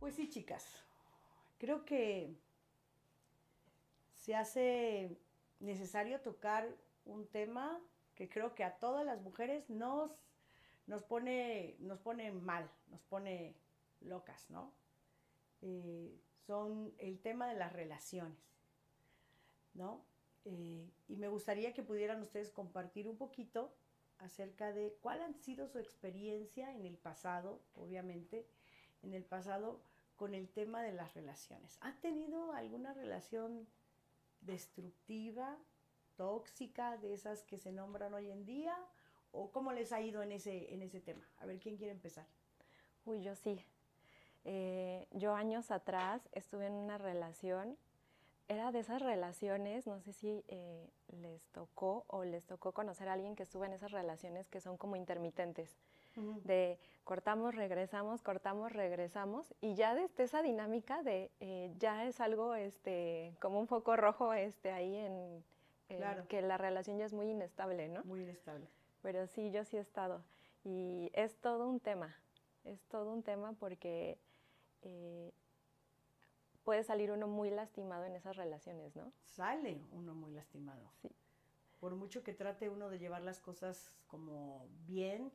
Pues sí, chicas, creo que se hace necesario tocar un tema que creo que a todas las mujeres nos pone mal, nos pone locas, ¿no? Son el tema de las relaciones, ¿no? Y me gustaría que pudieran ustedes compartir un poquito acerca de cuál ha sido su experiencia en el pasado, obviamente, en el pasado con el tema de las relaciones. ¿Han tenido alguna relación destructiva, tóxica, de esas que se nombran hoy en día? ¿O cómo les ha ido en ese tema? A ver, ¿quién quiere empezar? Uy, yo sí. Yo años atrás estuve en una relación, era de esas relaciones, no sé si les tocó o les tocó conocer a alguien que estuvo en esas relaciones que son como intermitentes, Ujú. de cortamos, regresamos, y ya desde esa dinámica de ya es algo como un foco rojo ahí en Claro, que la relación ya es muy inestable, ¿no? muy inestable. Pero sí, yo sí he estado. Y es todo un tema porque eh, puede salir uno muy lastimado en esas relaciones, ¿no? Sale uno muy lastimado. Sí. Por mucho que trate uno de llevar las cosas como bien,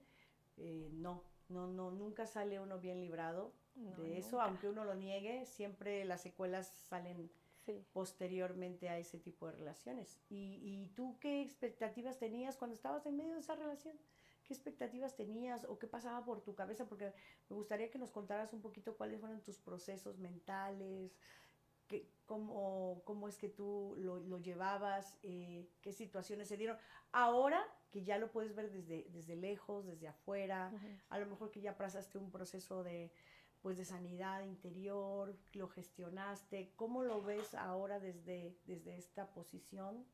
no, nunca sale uno bien librado No, de eso, nunca. aunque uno lo niegue, siempre las secuelas salen Sí. posteriormente a ese tipo de relaciones. ¿Y tú qué expectativas tenías cuando estabas en medio de esa relación? ¿Qué expectativas tenías o qué pasaba por tu cabeza? Porque me gustaría que nos contaras un poquito cuáles fueron tus procesos mentales, cómo es que tú lo llevabas, qué situaciones se dieron. Ahora que ya lo puedes ver desde lejos, desde afuera, Ujú. a lo mejor que ya pasaste un proceso pues de sanidad interior, lo gestionaste, ¿cómo lo ves ahora desde esta posición?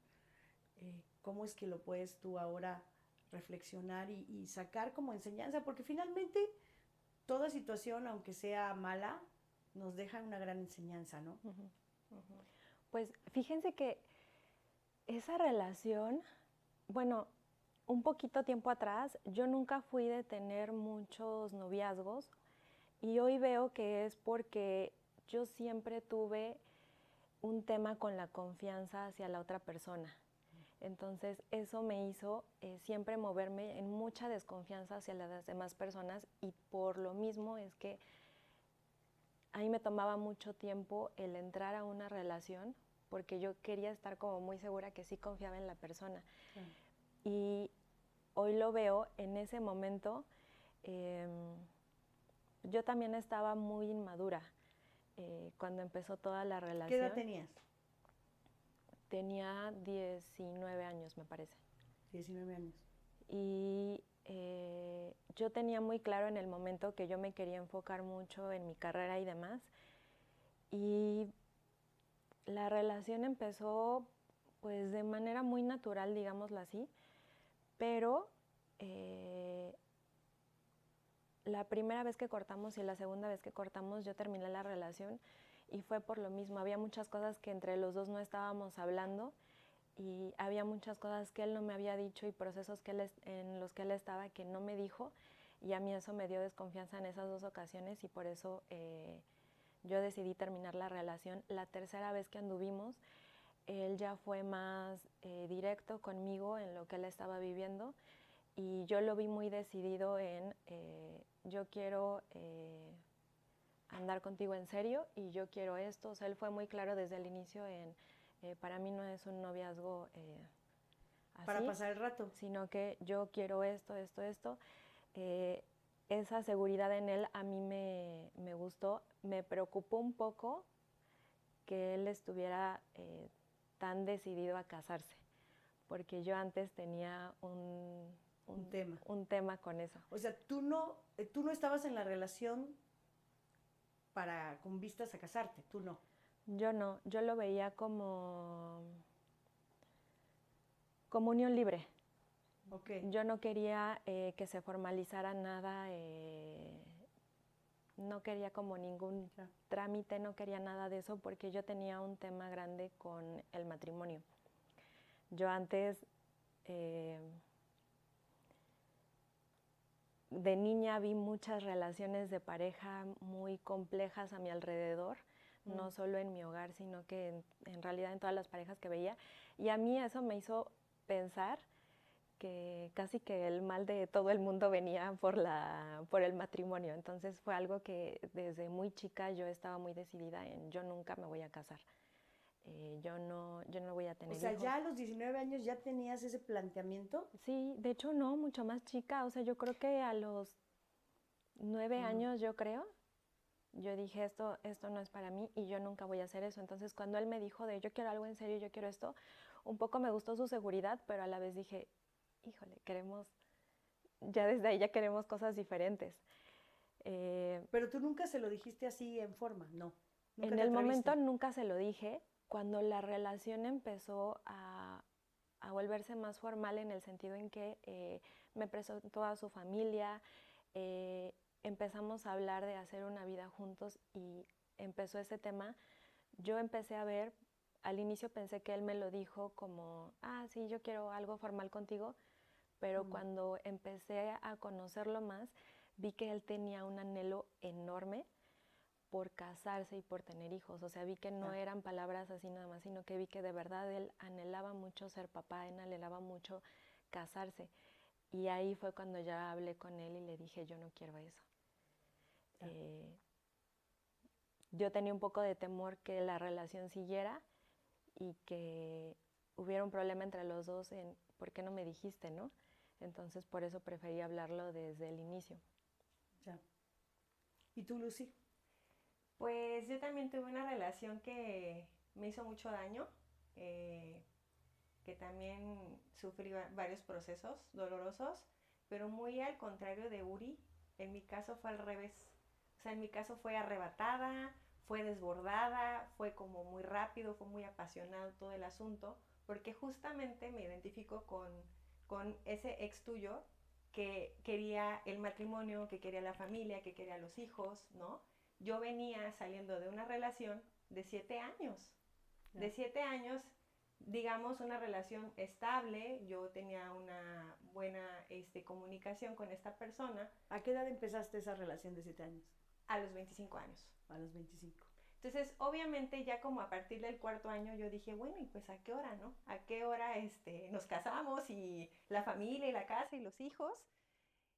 ¿Cómo es que lo puedes tú ahora reflexionar y sacar como enseñanza? Porque finalmente toda situación, aunque sea mala, nos deja una gran enseñanza, ¿no? Pues fíjense que esa relación, bueno, un poquito tiempo atrás, yo nunca fui de tener muchos noviazgos y hoy veo que es porque yo siempre tuve un tema con la confianza hacia la otra persona. Entonces eso me hizo siempre moverme en mucha desconfianza hacia las demás personas y por lo mismo es que a mí me tomaba mucho tiempo el entrar a una relación porque yo quería estar como muy segura que sí confiaba en la persona. Claro. Y hoy lo veo en ese momento, eh, yo también estaba muy inmadura cuando empezó toda la ¿Qué edad relación. tenías? Tenía 19 años, me parece. 19 años. Y yo tenía muy claro en el momento que yo me quería enfocar mucho en mi carrera y demás. Y la relación empezó pues de manera muy natural, digámoslo así, pero la primera vez que cortamos y la segunda vez que cortamos yo terminé la relación y fue por lo mismo. Había muchas cosas que entre los dos no estábamos hablando y había muchas cosas que él no me había dicho y procesos en los que él estaba que no me dijo y a mí eso me dio desconfianza en esas dos ocasiones y por eso yo decidí terminar la relación. La tercera vez que anduvimos, él ya fue más directo conmigo en lo que él estaba viviendo y yo lo vi muy decidido en yo quiero andar contigo en serio y yo quiero esto. O sea, él fue muy claro desde el inicio en para mí no es un noviazgo Para así, pasar el rato. sino que yo quiero esto, esto, esto. Eh, esa seguridad en él a mí me gustó. Me preocupó un poco que él estuviera tan decidido a casarse, porque yo antes tenía Un tema. un tema con eso. O sea, tú no estabas en la relación con vistas a casarte, tú no. Yo no, yo lo veía como unión libre. Ok. Yo no quería que se formalizara nada, no quería como ningún Ya. trámite, no quería nada de eso porque yo tenía un tema grande con el matrimonio. Yo antes eh, de niña vi muchas relaciones de pareja muy complejas a mi alrededor, no solo en mi hogar, sino que en realidad en todas las parejas que veía. Y a mí eso me hizo pensar que casi que el mal de todo el mundo venía por el matrimonio. Entonces fue algo que desde muy chica yo estaba muy decidida en yo nunca me voy a casar. Yo no voy a O tener sea, hijos. ya a los 19 años ya tenías ese planteamiento. Sí, de hecho no, mucho más chica. O sea, yo creo que a los 9 años, yo creo, yo dije esto no es para mí y yo nunca voy a hacer eso. Entonces cuando él me dijo de yo quiero algo en serio, yo quiero esto, un poco me gustó su seguridad, pero a la vez dije, híjole, ya desde ahí ya queremos cosas diferentes. Pero tú nunca se lo dijiste así en forma, no. Nunca En te el momento atreviste. nunca se lo dije, cuando la relación empezó a volverse más formal en el sentido en que me presentó a su familia, eh, empezamos a hablar de hacer una vida juntos y empezó ese tema, yo empecé a ver, al inicio pensé que él me lo dijo como, sí, yo quiero algo formal contigo, pero cuando empecé a conocerlo más, vi que él tenía un anhelo enorme por casarse y por tener hijos. O sea, vi que no eran palabras así nada más, sino que vi que de verdad él anhelaba mucho ser papá, él anhelaba mucho casarse. Y ahí fue cuando ya hablé con él y le dije, yo no quiero eso. Eh, yo tenía un poco de temor que la relación siguiera y que hubiera un problema entre los dos en por qué no me dijiste, ¿no? Entonces por eso preferí hablarlo desde el inicio. Ya. ¿Y tú, Lucy? Pues yo también tuve una relación que me hizo mucho daño, eh, que también sufrí varios procesos dolorosos, pero muy al contrario de Uri, en mi caso fue al revés. O sea, en mi caso fue arrebatada, fue desbordada, fue como muy rápido, fue muy apasionado todo el asunto, porque justamente me identifico con ese ex tuyo que quería el matrimonio, que quería la familia, que quería los hijos, ¿no? Yo venía saliendo de una relación de 7 años. De 7 años, digamos, una relación estable, yo tenía una buena comunicación con esta persona. ¿A qué edad empezaste esa relación de 7 años? A los 25 años. A los 25. Entonces, obviamente, ya como a partir del cuarto año, yo dije, bueno, y pues a qué hora, ¿no? A qué hora nos casamos y la familia y la casa y los hijos.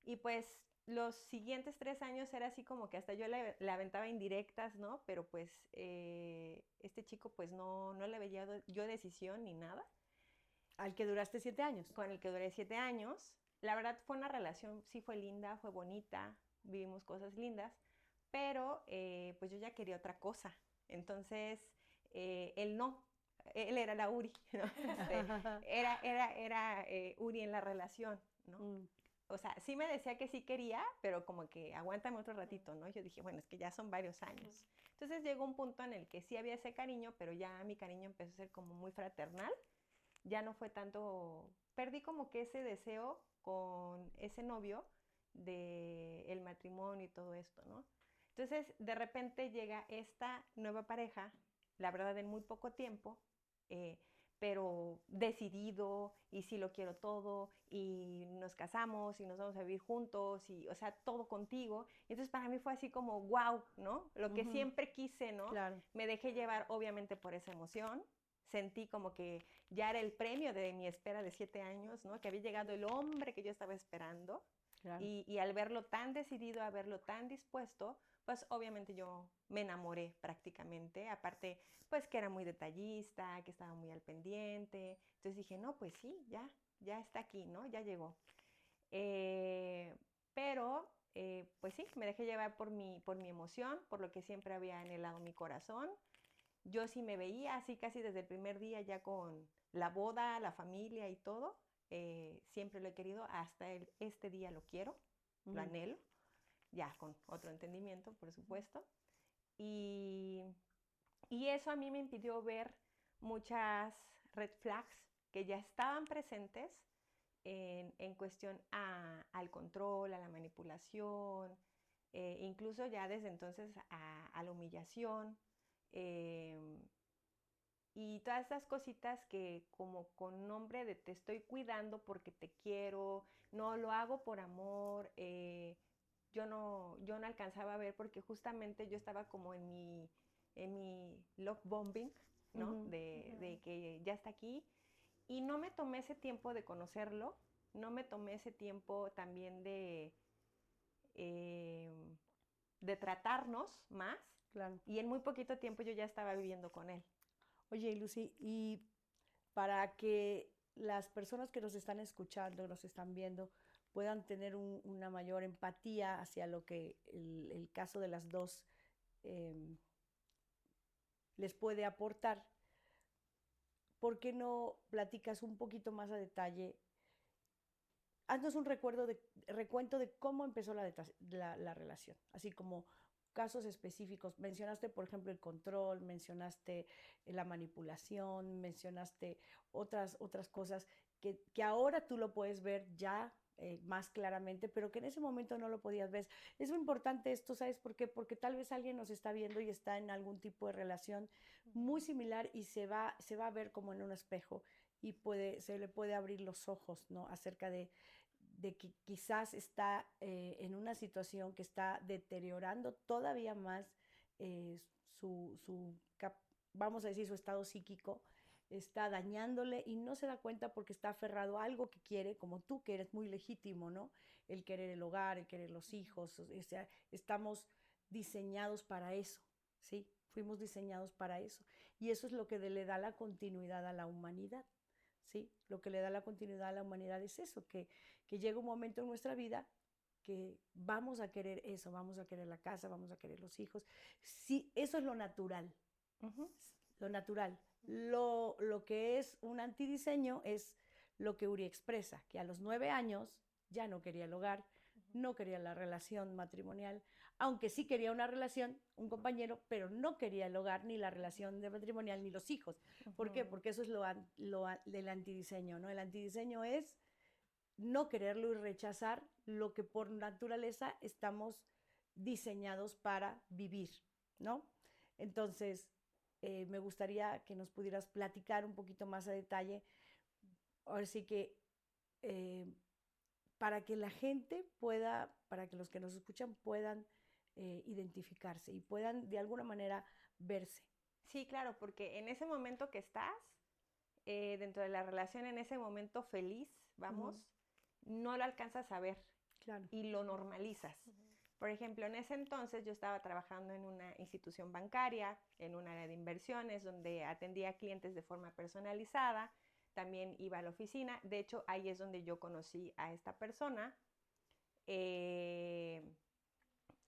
Y pues los siguientes 3 años era así como que hasta yo le aventaba indirectas, ¿no? Pero pues este chico pues no le veía yo decisión ni nada. ¿Al que duraste 7 años? Con el que duré 7 años. La verdad fue una relación, sí fue linda, fue bonita, vivimos cosas lindas, pero pues yo ya quería otra cosa. Entonces, él no, él era la Uri, ¿no? Era Uri en la relación, ¿no? O sea, sí me decía que sí quería, pero como que aguántame otro ratito, ¿no? Yo dije, bueno, es que ya son varios años. Entonces llegó un punto en el que sí había ese cariño, pero ya mi cariño empezó a ser como muy fraternal. Ya no fue tanto, perdí como que ese deseo con ese novio de el matrimonio y todo esto, ¿no? Entonces, de repente llega esta nueva pareja, la verdad en muy poco tiempo, eh, pero decidido y sí lo quiero todo y nos casamos y nos vamos a vivir juntos y, o sea, todo contigo. Entonces para mí fue así como, wow, ¿no? Lo que siempre quise, ¿no? Claro. Me dejé llevar obviamente por esa emoción. Sentí como que ya era el premio de mi espera de 7 años, ¿no? Que había llegado el hombre que yo estaba esperando. Claro. Y al verlo tan decidido, a verlo tan dispuesto, pues obviamente yo me enamoré prácticamente. Aparte, pues que era muy detallista, que estaba muy al pendiente. Entonces dije, no, pues sí, ya está aquí, ¿no? Ya llegó. Pero, pues sí, me dejé llevar por mi emoción, por lo que siempre había anhelado mi corazón. Yo sí me veía así casi desde el primer día ya con la boda, la familia y todo. Siempre lo he querido, hasta este día lo quiero, lo anhelo, ya con otro entendimiento, por supuesto. Y, y eso a mí me impidió ver muchas red flags que ya estaban presentes en cuestión al control, a la manipulación, incluso ya desde entonces a la humillación. y todas esas cositas que como con nombre de te estoy cuidando porque te quiero, no lo hago por amor, yo no alcanzaba a ver porque justamente yo estaba como en mi love bombing, ¿no? Ujú. De que ya está aquí y no me tomé ese tiempo de conocerlo, no me tomé ese tiempo también eh, de tratarnos más Claro. y en muy poquito tiempo yo ya estaba viviendo con él. Oye, Lucy, y para que las personas que nos están escuchando, nos están viendo, puedan tener una mayor empatía hacia lo que el caso de las dos eh, les puede aportar, ¿por qué no platicas un poquito más a detalle? Haznos un recuento de cómo empezó la relación, así como casos específicos. Mencionaste, por ejemplo, el control, mencionaste la manipulación, mencionaste otras cosas que ahora tú lo puedes ver ya más claramente, pero que en ese momento no lo podías ver. Es muy importante esto, ¿sabes por qué? Porque tal vez alguien nos está viendo y está en algún tipo de relación muy similar y se va a ver como en un espejo y se le puede abrir los ojos, ¿no? Acerca de que quizás está en una situación que está deteriorando todavía más su vamos a decir, su estado psíquico, está dañándole y no se da cuenta porque está aferrado a algo que quiere, como tú, que eres muy legítimo, ¿no? El querer el hogar, el querer los hijos, o sea, estamos diseñados para eso, ¿sí? Fuimos diseñados para eso. Y eso es lo que le da la continuidad a la humanidad. ¿Sí? Lo que le da la continuidad a la humanidad es eso, que llega un momento en nuestra vida que vamos a querer eso, vamos a querer la casa, vamos a querer los hijos. Sí, eso es lo natural, Ujú. lo natural. Lo que es un antidiseño es lo que Uri expresa, que a los 9 años ya no quería el hogar, no quería la relación matrimonial, aunque sí quería una relación, un compañero, pero no quería el hogar, ni la relación de matrimonial, ni los hijos. ¿Por qué? Ujú. Porque eso es lo del antidiseño, ¿no? El antidiseño es no quererlo y rechazar lo que por naturaleza estamos diseñados para vivir, ¿no? Entonces, me gustaría que nos pudieras platicar un poquito más a detalle, ahora sí que eh, para que la gente pueda, para que los que nos escuchan puedan identificarse y puedan de alguna manera verse. Sí, claro, porque en ese momento que estás, dentro de la relación, en ese momento feliz, Ujú, vamos, no lo alcanzas a ver claro. y lo normalizas. Por ejemplo, en ese entonces yo estaba trabajando en una institución bancaria, en un área de inversiones, donde atendía clientes de forma personalizada, también iba a la oficina, de hecho ahí es donde yo conocí a esta persona. Eh,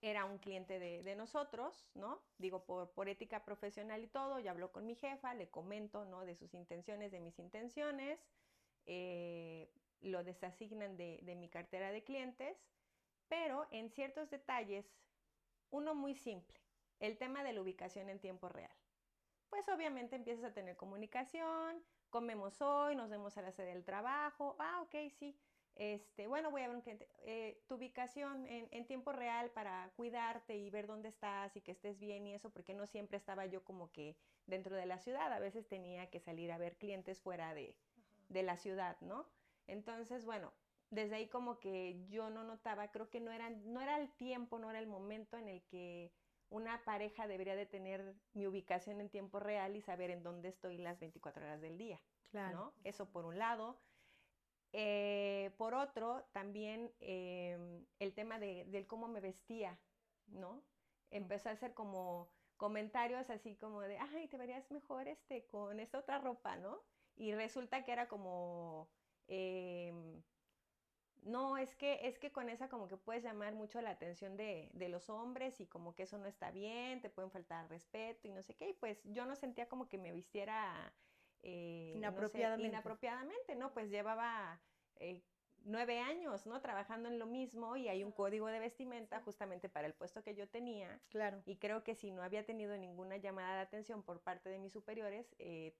Era un cliente de nosotros, ¿no? Digo, por ética profesional y todo, ya habló con mi jefa, le comento, ¿no? De sus intenciones, de mis intenciones, lo desasignan de mi cartera de clientes, pero en ciertos detalles, uno muy simple, el tema de la ubicación en tiempo real. Pues obviamente empiezas a tener comunicación, comemos hoy, nos vemos a la sede del trabajo, ok, sí, bueno, voy a ver un cliente, tu ubicación en tiempo real para cuidarte y ver dónde estás y que estés bien y eso, porque no siempre estaba yo como que dentro de la ciudad, a veces tenía que salir a ver clientes fuera de la ciudad, ¿no? Entonces, bueno, desde ahí como que yo no notaba, creo que no era el tiempo, no era el momento en el que una pareja debería de tener mi ubicación en tiempo real y saber en dónde estoy las 24 horas del día, Claro. ¿no? Eso por un lado. Por otro, también el tema del cómo me vestía, ¿no? Empezó a hacer como comentarios así como de, ay, te verías mejor con esta otra ropa, ¿no? Y resulta que era como, em, no, es que con esa como que puedes llamar mucho la atención de los hombres y como que eso no está bien, te pueden faltar respeto y no sé qué. Y pues yo no sentía como que me vistiera, no sé, Inapropiadamente. inapropiadamente, ¿no? Pues llevaba eh, 9 años, ¿no? Trabajando en lo mismo y hay un código de vestimenta justamente para el puesto que yo tenía. Claro. Y creo que si no había tenido ninguna llamada de atención por parte de mis superiores,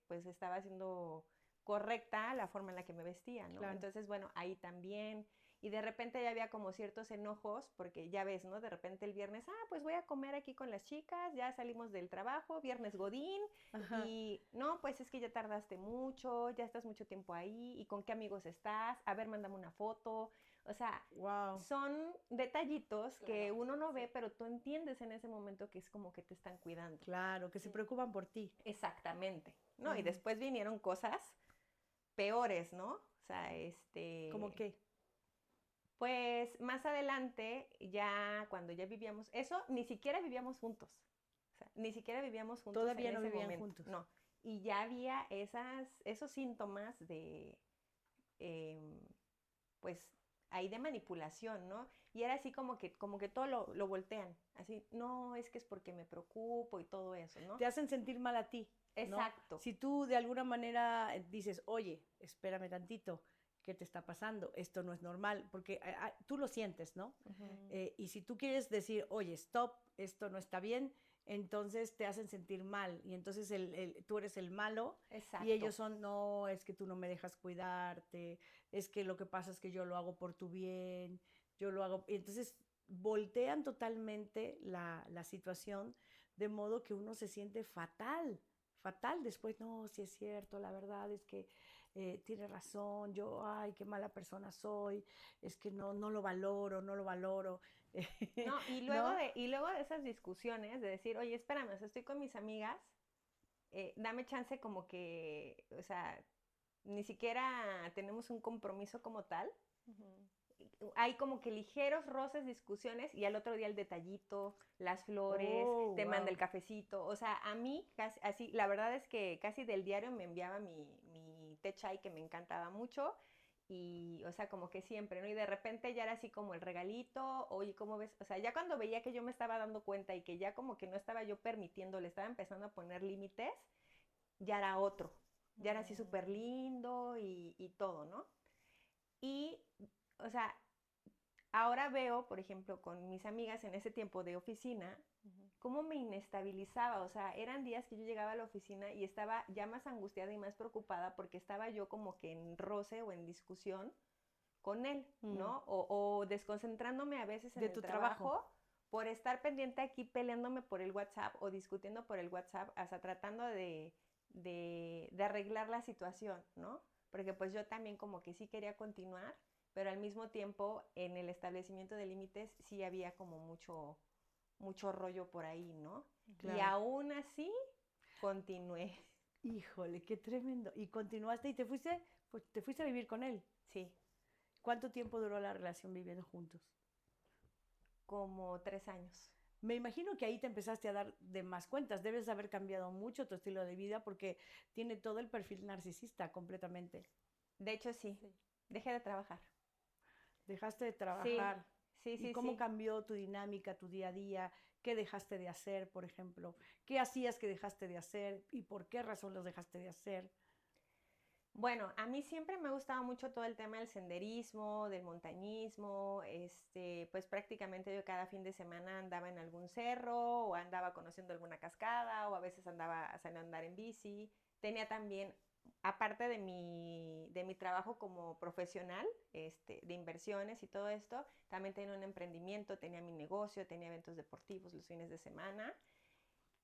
pues estaba haciendo correcta la forma en la que me vestía, ¿no? Claro. Entonces, bueno, ahí también. y de repente ya había como ciertos enojos, porque ya ves, ¿no? De repente el viernes, pues voy a comer aquí con las chicas, ya salimos del trabajo, viernes godín, Ajá. y no, pues es que ya tardaste mucho, ya estás mucho tiempo ahí, y con qué amigos estás, a ver, mándame una foto, o sea, Wow. son detallitos que Claro, uno no ve, sí. pero tú entiendes en ese momento que es como que te están cuidando. Claro, que se preocupan por ti. Exactamente, ¿no? Y Ujú. después vinieron cosas peores, ¿no? O sea, ¿Cómo qué? pues más adelante, ya cuando ya vivíamos, eso ni siquiera vivíamos juntos. O sea, ni siquiera vivíamos juntos en Todavía no ese vivían momento, juntos. no. Y ya había esos síntomas de, em, pues, ahí de manipulación, ¿no? Y era así como que todo lo voltean. Así, no, es que es porque me preocupo y todo eso, ¿no? Te hacen sentir mal a ti, ¿no? Exacto. Si tú de alguna manera dices, oye, espérame tantito, ¿qué te está pasando? Esto no es normal, porque tú lo sientes, ¿no? Ujú. Y si tú quieres decir, oye, stop, esto no está bien, entonces te hacen sentir mal y entonces tú eres el malo y Exacto. ellos son, no, es que tú no me dejas cuidarte, es que lo que pasa es que yo lo hago por tu bien, yo lo hago, y entonces voltean totalmente la situación de modo que uno se siente fatal, fatal después, no, si es cierto, la verdad es que tiene razón, yo, ay, qué mala persona soy, es que no lo valoro, no lo valoro, No, ¿no? y luego de esas discusiones, de decir, oye, espérame, o sea, estoy con mis amigas, dame chance como que, o sea, ni siquiera tenemos un compromiso como tal. Ujú. Hay como que ligeros roces, discusiones, y al otro día el detallito, las flores, Oh, te manda el wow. cafecito. O sea, a mí, casi, así, la verdad es que casi del diario me enviaba mi té chai que me encantaba mucho. Y, o sea, como que siempre, ¿no? Y de repente ya era así como el regalito, oye, ¿cómo ves? O sea, ya cuando veía que yo me estaba dando cuenta y que ya como que no estaba yo permitiendo, le estaba empezando a poner límites, ya era otro. Ya era así súper Mm. lindo y todo, ¿no? Y, o sea, ahora veo, por ejemplo, con mis amigas en ese tiempo de oficina, Ujú. cómo me inestabilizaba. O sea, eran días que yo llegaba a la oficina y estaba ya más angustiada y más preocupada porque estaba yo como que en roce o en discusión con él, Mm, ¿no? O desconcentrándome a veces en de el tu trabajo. trabajo por estar pendiente aquí peleándome por el WhatsApp o discutiendo por el WhatsApp, hasta tratando de arreglar la situación, ¿no? Porque pues yo también como que sí quería continuar, pero al mismo tiempo en el establecimiento de límites sí había como mucho rollo por ahí, ¿no? Y Claro. aún así continué, Híjole, qué tremendo. Y continuaste y pues te fuiste a vivir con él. sí, ¿Cuánto tiempo duró la relación viviendo juntos? como 3 años. Me imagino que ahí te empezaste a dar de más cuentas. Debes haber cambiado mucho tu estilo de vida porque tiene todo el perfil narcisista completamente. De hecho, sí, Sí. dejé de trabajar. Dejaste de Sí, trabajar. sí, ¿Y sí, cómo sí. cambió tu dinámica, tu día a día? ¿Qué dejaste de hacer, por ejemplo? ¿Qué hacías que dejaste de hacer y por qué razón los dejaste de hacer? Bueno, a mí siempre me ha gustado mucho todo el tema del senderismo, del montañismo, pues prácticamente yo cada fin de semana andaba en algún cerro o andaba conociendo alguna cascada o a veces andaba saliendo a andar en bici. Tenía también, aparte de mi trabajo como profesional, de inversiones y todo esto, también tenía un emprendimiento, tenía mi negocio, tenía eventos deportivos los fines de semana.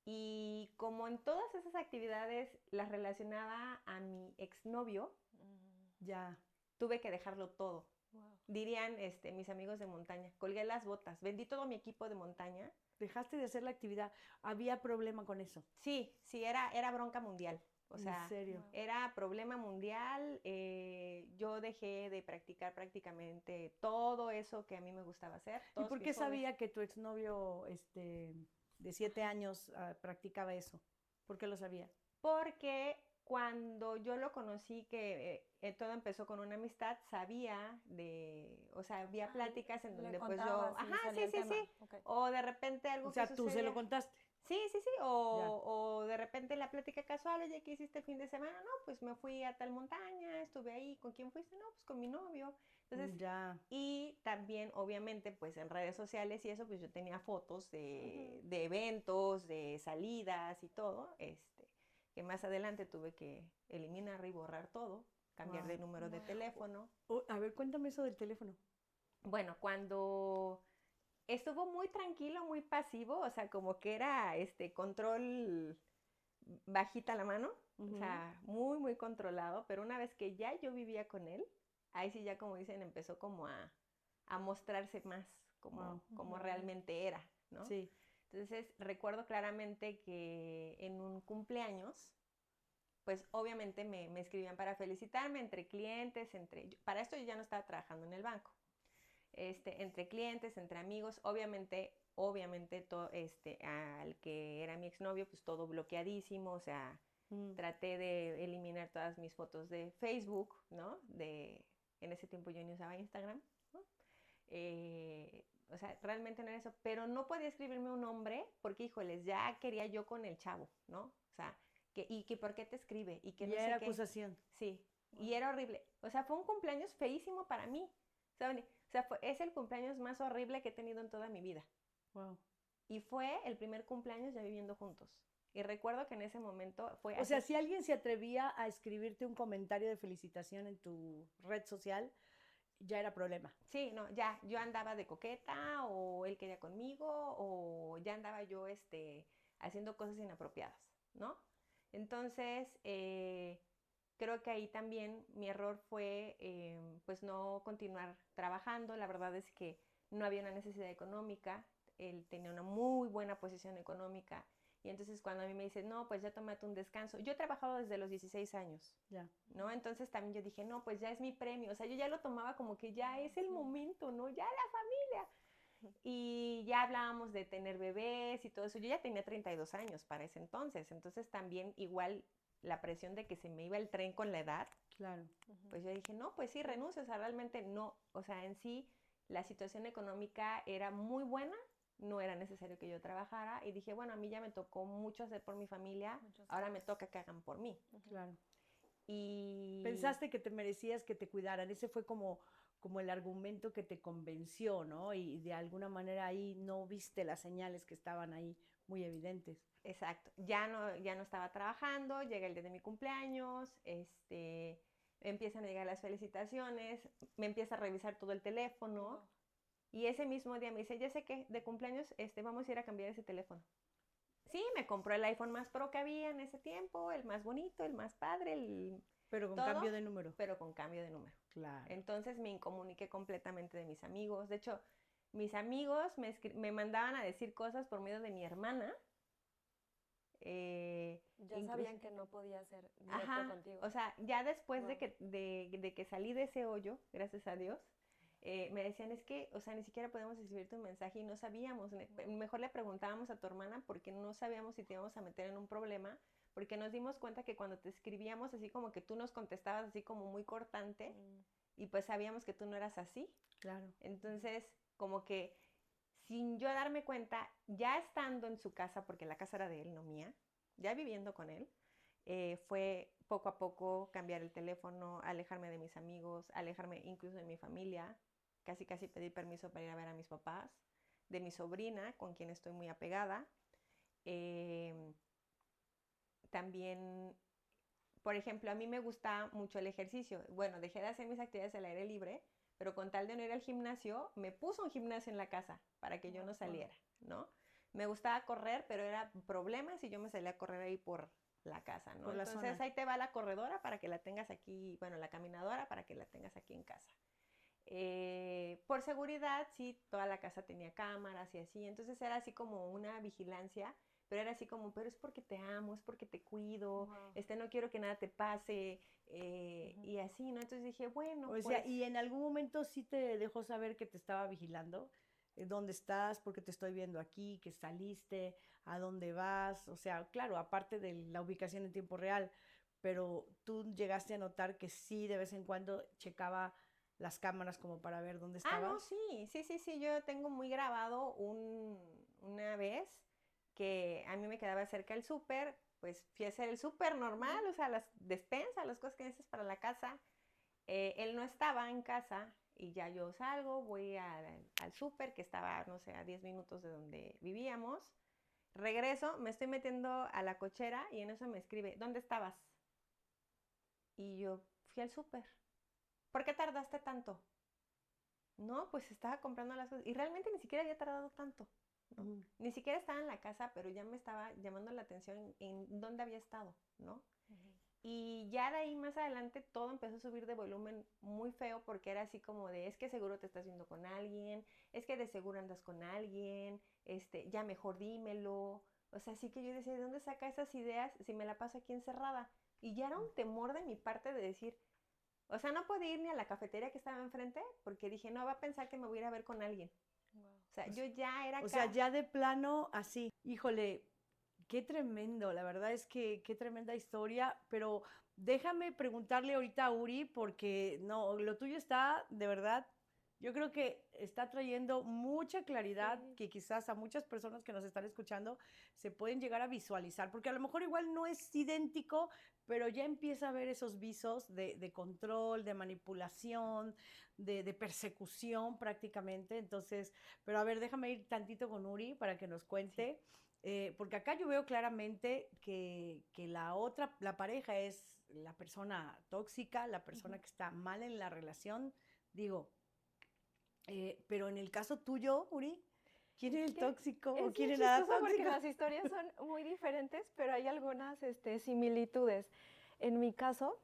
Y como en todas esas actividades las relacionaba a mi exnovio, Mm. Ya. tuve que dejarlo todo. Wow. Dirían mis amigos de montaña, colgué las botas, vendí todo mi equipo de montaña. Dejaste de hacer la actividad. Había problema con eso. Sí, sí, era bronca mundial. O En sea, serio. Wow. era problema mundial. Yo dejé de practicar prácticamente todo eso que a mí me gustaba hacer, ¿Y todos por mis qué hobbies. sabía que tu exnovio, de 7 años, practicaba eso? ¿Por qué lo sabía? Porque cuando yo lo conocí, que todo empezó con una amistad, sabía o sea, había Ah, pláticas en le donde pues yo, contabas ajá, y salía sí, el sí, tema. sí, Ok. o de repente O algo que sea, tú se lo sucedía. contaste. Sí, sí, sí, Ya, o de repente la plática casual, oye, ¿qué hiciste el fin de semana? No, pues me fui a tal montaña, estuve ahí, ¿con quién fuiste? No, pues con mi novio. Entonces, ya. y también, obviamente, pues en redes sociales y eso, pues yo tenía fotos de, Ujú. de eventos, de salidas y todo, que más adelante tuve que eliminar y borrar todo, cambiar de Wow. número de Wow. teléfono. A ver, cuéntame eso del teléfono. Bueno, cuando estuvo muy tranquilo, muy pasivo, o sea, como que era control bajita la mano, o Ujú. sea, muy, muy controlado, pero una vez que ya yo vivía con él, ahí sí ya como dicen, empezó como a mostrarse más Wow. como realmente era, ¿no? Sí. Entonces recuerdo claramente que en un cumpleaños, pues obviamente me escribían para felicitarme entre clientes, para esto yo ya no estaba trabajando en el banco, entre clientes, entre amigos, obviamente al que era mi exnovio, pues todo bloqueadísimo, o sea, Mm. traté de eliminar todas mis fotos de Facebook, ¿no? En ese tiempo yo ni usaba Instagram, ¿no? O sea, realmente no era eso, pero no podía escribirme un nombre porque, híjoles, ya quería yo con el chavo, ¿no? O sea, y que por qué te escribe y que no Ya sé era qué. acusación. Sí, y Wow. era horrible. O sea, fue un cumpleaños feísimo para mí, ¿saben? O sea, es el cumpleaños más horrible que he tenido en toda mi vida. Wow. Y fue el primer cumpleaños ya viviendo juntos. Y recuerdo que en ese momento fue O sea, así. si alguien se atrevía a escribirte un comentario de felicitación en tu red social, ya era problema. Sí, no, ya, yo andaba de coqueta o él quería conmigo o ya andaba yo haciendo cosas inapropiadas, ¿no? Entonces, creo que ahí también mi error fue pues no continuar trabajando. La verdad es que no había una necesidad económica, él tenía una muy buena posición económica y entonces cuando a mí me dice, no, pues ya tómate un descanso. Yo he trabajado desde los 16 años, Ya. ¿no? Entonces también yo dije, no, pues ya es mi premio, o sea, yo ya lo tomaba como que ya es el momento, ¿no? Ya la familia. Y ya hablábamos de tener bebés y todo eso. Yo ya tenía 32 años para ese entonces también igual la presión de que se me iba el tren con la edad, Claro. pues yo dije, no, pues sí, renuncio, o sea, realmente no, o sea, en sí la situación económica era muy buena, no era necesario que yo trabajara y dije, bueno, a mí ya me tocó mucho hacer por mi familia, Muchos ahora me gastos. toca que hagan por mí. Claro. Y Pensaste que te merecías que te cuidaran. Ese fue como el argumento que te convenció, ¿no? Y de alguna manera ahí no viste las señales que estaban ahí muy evidentes. exacto, ya no estaba trabajando, llega el día de mi cumpleaños, empiezan a llegar las felicitaciones, me empieza a revisar todo el teléfono Wow. y ese mismo día me dice, ya sé que de cumpleaños vamos a ir a cambiar ese teléfono. Sí, me compró el iPhone más pro que había en ese tiempo, el más bonito, el más padre, Pero con todo, cambio de número. pero con cambio de número. Claro. Entonces me incomuniqué completamente de mis amigos. De hecho, mis amigos me mandaban a decir cosas por medio de mi hermana. Ya Incluso, sabían que no podía ser directo ajá, contigo. o sea, ya después de Wow. que salí de ese hoyo, gracias a Dios, me decían, es que, o sea, ni siquiera podemos escribirte un mensaje y no sabíamos. Mejor le preguntábamos a tu hermana porque no sabíamos si te íbamos a meter en un problema, porque nos dimos cuenta que cuando te escribíamos así como que tú nos contestabas así como muy cortante Mm. y pues sabíamos que tú no eras así. Claro. Entonces, como que sin yo darme cuenta, ya estando en su casa, porque la casa era de él, no mía, ya viviendo con él, fue poco a poco cambiar el teléfono, alejarme de mis amigos, alejarme incluso de mi familia, casi casi pedir permiso para ir a ver a mis papás, de mi sobrina, con quien estoy muy apegada. Eh, También, por ejemplo, a mí me gusta mucho el ejercicio. Bueno, dejé de hacer mis actividades al aire libre, pero con tal de no ir al gimnasio, me puso un gimnasio en la casa para que yo no Wow. saliera, ¿no? Me gustaba correr, pero era problema si yo me salía a correr ahí por la casa, ¿no? Por la Entonces zona. ahí te va la corredora para que la tengas aquí, bueno, la caminadora para que la tengas aquí en casa. Por seguridad, sí, toda la casa tenía cámaras y así, entonces era así como una vigilancia, pero era así como, pero es porque te amo, es porque te cuido, Wow. no quiero que nada te pase, Ujú. y así, ¿no? Entonces dije, bueno, O sea, pues ¿y en algún momento sí te dejó saber que te estaba vigilando? ¿Dónde estás? ¿Porque te estoy viendo aquí? ¿Que saliste? ¿A dónde vas? O sea, claro, aparte de la ubicación en tiempo real, pero tú llegaste a notar que sí de vez en cuando checaba las cámaras como para ver dónde ah, no, estabas. sí, yo tengo muy grabado una vez que a mí me quedaba cerca el súper, pues fui a hacer el súper normal, Ujú. o sea, las despensas, las cosas que necesitas para la casa. Él no estaba en casa y ya yo salgo, voy al súper que estaba, no sé, a 10 minutos de donde vivíamos. Regreso, me estoy metiendo a la cochera y en eso me escribe, ¿dónde estabas? Y yo fui al súper. ¿Por qué tardaste tanto? no, pues estaba comprando las cosas y realmente ni siquiera había tardado tanto, ¿no? Ni siquiera estaba en la casa, pero ya me estaba llamando la atención en dónde había estado, ¿no? Y ya de ahí más adelante todo empezó a subir de volumen muy feo porque era así como de, es que seguro te estás viendo con alguien, es que de seguro andas con alguien, ya mejor dímelo. O sea, sí que yo decía, ¿de dónde saca esas ideas si me la paso aquí encerrada? Y ya era un temor de mi parte de decir, o sea, no podía ir ni a la cafetería que estaba enfrente porque dije, no, va a pensar que me voy a ir a ver con alguien. Wow. O sea, yo ya era O acá. sea, ya de plano así. Híjole, qué tremendo, la verdad es que qué tremenda historia, pero déjame preguntarle ahorita a Uri porque no, lo tuyo está de verdad, yo creo que está trayendo mucha claridad Sí. que quizás a muchas personas que nos están escuchando se pueden llegar a visualizar, porque a lo mejor igual no es idéntico, pero ya empieza a ver esos visos de control, de manipulación, de persecución prácticamente. Entonces, pero a ver, déjame ir tantito con Uri para que nos cuente. Porque acá yo veo claramente que la pareja es la persona tóxica, la persona que está mal en la relación, digo, pero en el caso tuyo, Uri, ¿quién es Es el que tóxico o es quién bien es nada chistoso porque tóxico? las historias son muy diferentes, pero hay algunas similitudes. En mi caso,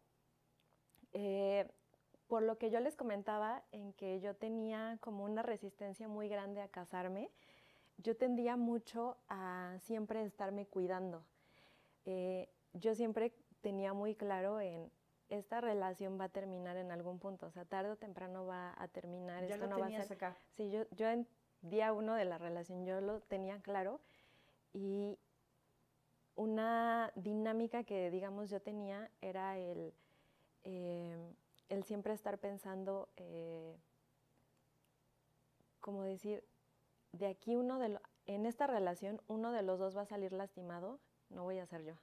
eh, por lo que yo les comentaba, en que yo tenía como una resistencia muy grande a casarme, yo tendía mucho a siempre estarme cuidando. Yo siempre tenía muy claro en esta relación va a terminar en algún punto, o sea, tarde o temprano va a terminar, Ya esto lo no va a ser. tenías acá. Sí, yo en día uno de la relación yo lo tenía claro y una dinámica que digamos yo tenía era eh, el siempre estar pensando, como decir, de aquí en esta relación uno de los dos va a salir lastimado, no voy a ser yo.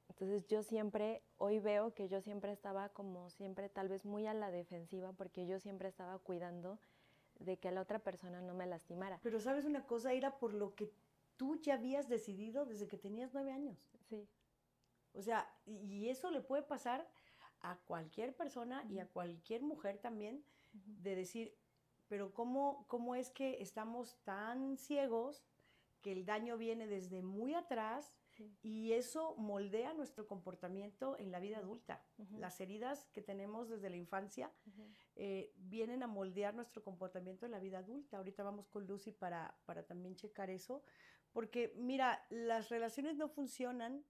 Entonces yo siempre, hoy veo que yo siempre estaba como siempre tal vez muy a la defensiva porque yo siempre estaba cuidando de que la otra persona no me lastimara. Pero sabes una cosa, era por lo que tú ya habías decidido desde que tenías 9 años. Sí. O sea, y eso le puede pasar a cualquier persona y a cualquier mujer también, de decir, pero ¿cómo es que estamos tan ciegos que el daño viene desde muy atrás Sí. y eso moldea nuestro comportamiento en la vida adulta? Las heridas que tenemos desde la infancia vienen a moldear nuestro comportamiento en la vida adulta. Ahorita vamos con Lucy para también checar eso, porque mira, las relaciones no funcionan.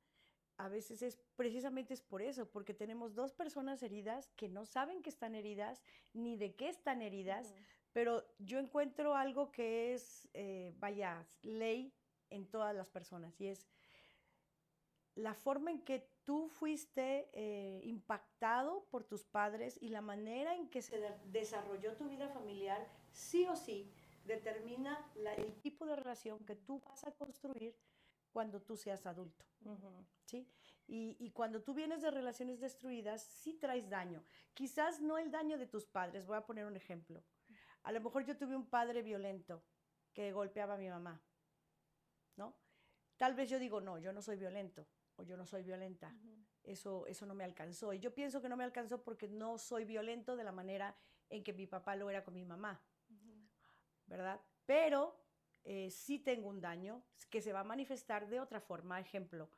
A veces precisamente es por eso, porque tenemos dos personas heridas que no saben que están heridas ni de qué están heridas, pero yo encuentro algo que es, vaya, ley en todas las personas y es la forma en que tú fuiste impactado por tus padres y la manera en que se desarrolló tu vida familiar, sí o sí, determina el tipo de relación que tú vas a construir cuando tú seas adulto. ¿Sí? Y cuando tú vienes de relaciones destruidas, sí traes daño. Quizás no el daño de tus padres, voy a poner un ejemplo. A lo mejor yo tuve un padre violento que golpeaba a mi mamá, ¿no? Tal vez yo digo, no, yo no soy violento o yo no soy violenta. Eso no me alcanzó. Y yo pienso que no me alcanzó porque no soy violento de la manera en que mi papá lo era con mi mamá, ¿verdad? Pero sí tengo un daño que se va a manifestar de otra forma. Ejemplo,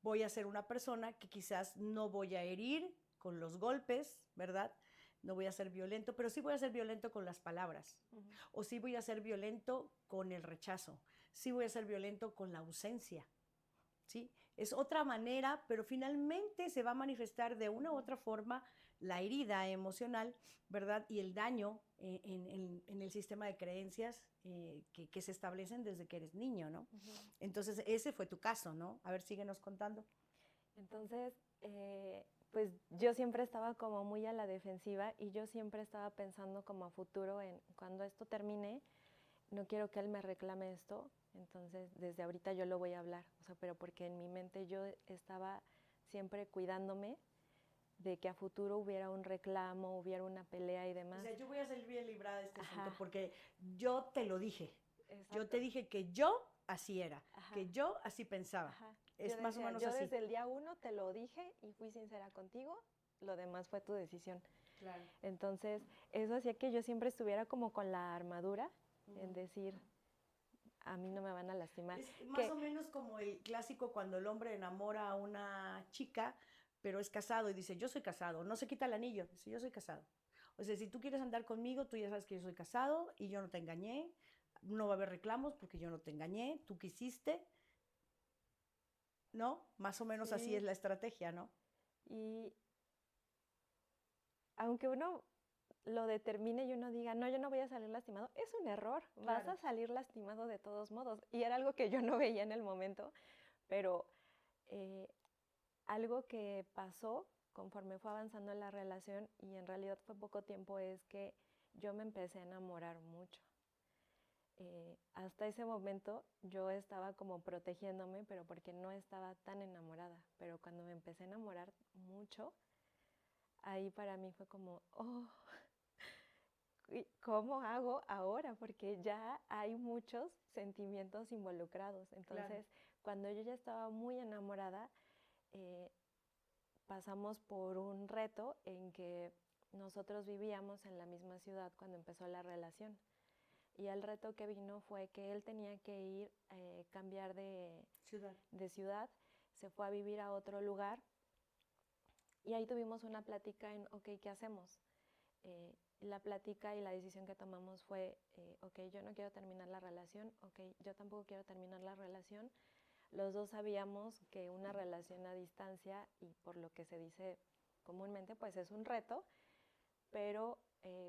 voy a ser una persona que quizás no voy a herir con los golpes, ¿verdad? No voy a ser violento, pero sí voy a ser violento con las palabras. O sí voy a ser violento con el rechazo. Sí voy a ser violento con la ausencia. ¿Sí? Es otra manera, pero finalmente se va a manifestar de una u otra forma la herida emocional, ¿verdad? Y el daño en el sistema de creencias que se establecen desde que eres niño, ¿no? Entonces, ese fue tu caso, ¿no? A ver, síguenos contando. Entonces, pues yo siempre estaba como muy a la defensiva y yo siempre estaba pensando como a futuro en cuando esto termine, no quiero que él me reclame esto, entonces desde ahorita yo lo voy a hablar, o sea, pero porque en mi mente yo estaba siempre cuidándome de que a futuro hubiera un reclamo, hubiera una pelea y demás. O sea, yo voy a salir bien librada de este Ajá. asunto porque yo te lo dije. Exacto. Yo te dije que yo así era, Ajá. que yo así pensaba. Ajá. Es yo más decía, o menos yo así. desde el día 1 te lo dije y fui sincera contigo, lo demás fue tu decisión. Claro. Entonces, eso hacía que yo siempre estuviera como con la armadura, en decir, a mí no me van a lastimar. Es más o menos como el clásico cuando el hombre enamora a una chica, pero es casado y dice, yo soy casado, no se quita el anillo, dice, yo soy casado. O sea, si tú quieres andar conmigo, tú ya sabes que yo soy casado y yo no te engañé, no va a haber reclamos porque yo no te engañé, tú quisiste, ¿no? Más o menos así es Sí, la estrategia, ¿no? y aunque uno lo determine y uno diga, no, yo no voy a salir lastimado, es un error, vas Claro. a salir lastimado de todos modos. Y era algo que yo no veía en el momento, pero eh, algo que pasó conforme fue avanzando la relación, y en realidad fue poco tiempo, es que yo me empecé a enamorar mucho. Hasta ese momento yo estaba como protegiéndome, pero porque no estaba tan enamorada. Pero cuando me empecé a enamorar mucho, ahí para mí fue como, oh, ¿cómo hago ahora? Porque ya hay muchos sentimientos involucrados. Claro. Entonces, cuando yo ya estaba muy enamorada, eh, pasamos por un reto en que nosotros vivíamos en la misma ciudad cuando empezó la relación. Y el reto que vino fue que él tenía que ir, cambiar Ciudad. de ciudad, se fue a vivir a otro lugar y ahí tuvimos una plática en, ok, ¿qué hacemos? La plática y la decisión que tomamos fue, ok, yo no quiero terminar la relación, ok, yo tampoco quiero terminar la relación. Los dos sabíamos que una relación a distancia, y por lo que se dice comúnmente, pues es un reto, pero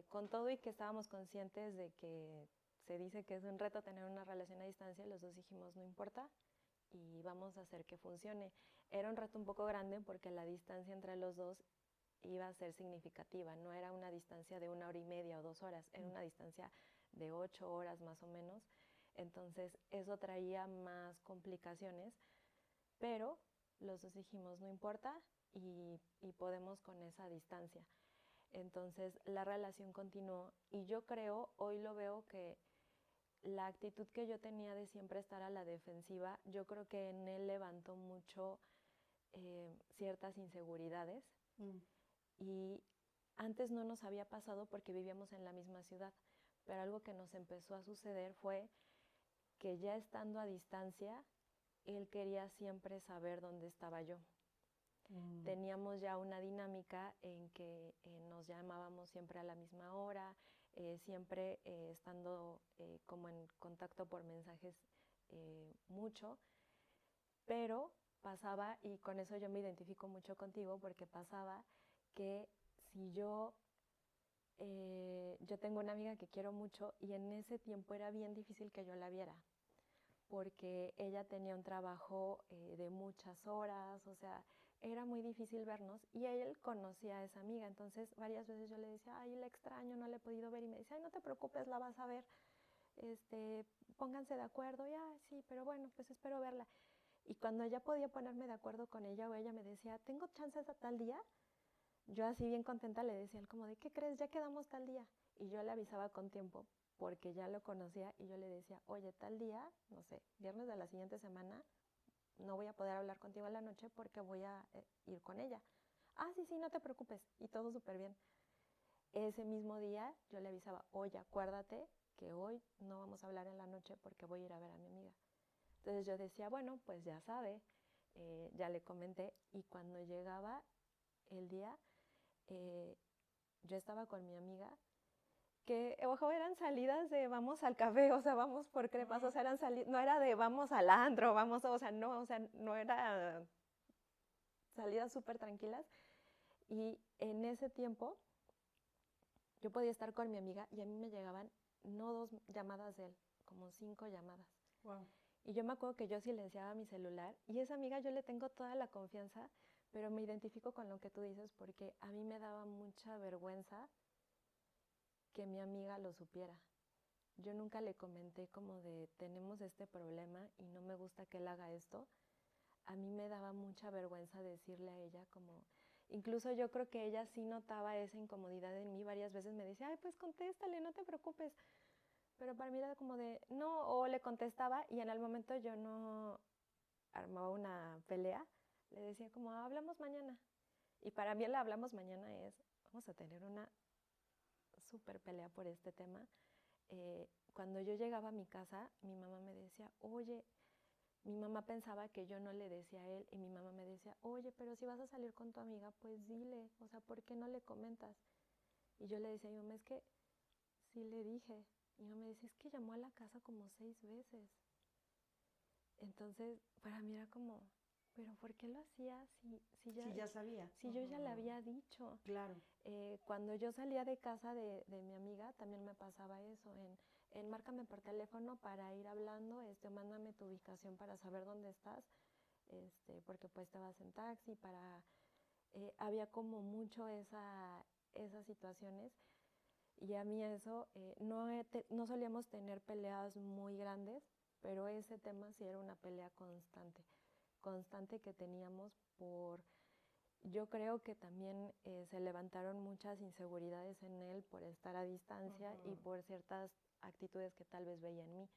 con todo y que estábamos conscientes de que se dice que es un reto tener una relación a distancia, los dos dijimos, no importa, y vamos a hacer que funcione. Era un reto un poco grande porque la distancia entre los dos iba a ser significativa, no era una distancia de 1 hora y media o 2 horas, era una distancia de 8 horas más o menos, entonces eso traía más complicaciones, pero los dos dijimos, no importa, y podemos con esa distancia. Entonces la relación continuó y yo creo, hoy lo veo, que la actitud que yo tenía de siempre estar a la defensiva, yo creo que en él levantó mucho ciertas inseguridades, Mm. y antes no nos había pasado porque vivíamos en la misma ciudad, pero algo que nos empezó a suceder fue que ya estando a distancia, él quería siempre saber dónde estaba yo. Mm. Teníamos ya una dinámica en que nos llamábamos siempre a la misma hora, siempre estando como en contacto por mensajes mucho, pero pasaba, y con eso yo me identifico mucho contigo, porque pasaba que si yo tengo una amiga que quiero mucho y en ese tiempo era bien difícil que yo la viera, porque ella tenía un trabajo de muchas horas, o sea, era muy difícil vernos, y él conocía a esa amiga, entonces varias veces yo le decía, ay, la extraño, no la he podido ver, y me decía, ay, no te preocupes, la vas a ver, este, pónganse de acuerdo, y sí, pero bueno, pues espero verla. Y cuando ella podía ponerme de acuerdo con ella, o ella me decía, tengo chances a tal día, yo así bien contenta le decía, como de, ¿qué crees? Ya quedamos tal día. Y yo le avisaba con tiempo porque ya lo conocía, y yo le decía, oye, tal día, no sé, viernes de la siguiente semana, no voy a poder hablar contigo en la noche porque voy a ir con ella. Ah, sí, sí, no te preocupes. Y todo súper bien. Ese mismo día yo le avisaba, oye, acuérdate que hoy no vamos a hablar en la noche porque voy a ir a ver a mi amiga. Entonces yo decía, bueno, pues ya sabe, ya le comenté, y cuando llegaba el día, eh, yo estaba con mi amiga, que, ojo, eran salidas de vamos al café, o sea, vamos por crepas, o sea, eran no era de vamos al antro, vamos, o sea, no era salidas súper tranquilas. Y en ese tiempo yo podía estar con mi amiga y a mí me llegaban no 2 llamadas de él, como 5 llamadas. Wow. Y yo me acuerdo que yo silenciaba mi celular, y esa amiga yo le tengo toda la confianza, pero me identifico con lo que tú dices porque a mí me daba mucha vergüenza que mi amiga lo supiera. Yo nunca le comenté como de tenemos este problema y no me gusta que él haga esto. A mí me daba mucha vergüenza decirle a ella como, incluso yo creo que ella sí notaba esa incomodidad en mí, varias veces me decía, ay, pues contéstale, no te preocupes. Pero para mí era como de, no, o le contestaba y en el momento yo no armaba una pelea, le decía como, hablamos mañana. Y para mí el hablamos mañana es, llegamos a tener una súper pelea por este tema. Cuando yo llegaba a mi casa, mi mamá me decía, oye, mi mamá pensaba que yo no le decía a él y mi mamá me decía, oye, pero si vas a salir con tu amiga, pues dile, o sea, ¿por qué no le comentas? Y yo le decía a mi mamá, es que sí le dije. Y mi mamá me decía, es que llamó a la casa como 6 veces. Entonces, para mí era como, pero ¿por qué lo hacía Si ya sabía. si yo ya le había dicho? Claro. Cuando yo salía de casa de mi amiga, también me pasaba eso, en márcame por teléfono para ir hablando, mándame tu ubicación para saber dónde estás, porque pues te vas en taxi, había como mucho esas situaciones, y a mí eso, no solíamos tener peleas muy grandes, pero ese tema sí era una pelea constante que teníamos yo creo que también se levantaron muchas inseguridades en él por estar a distancia y por ciertas actitudes que tal vez veía en mí.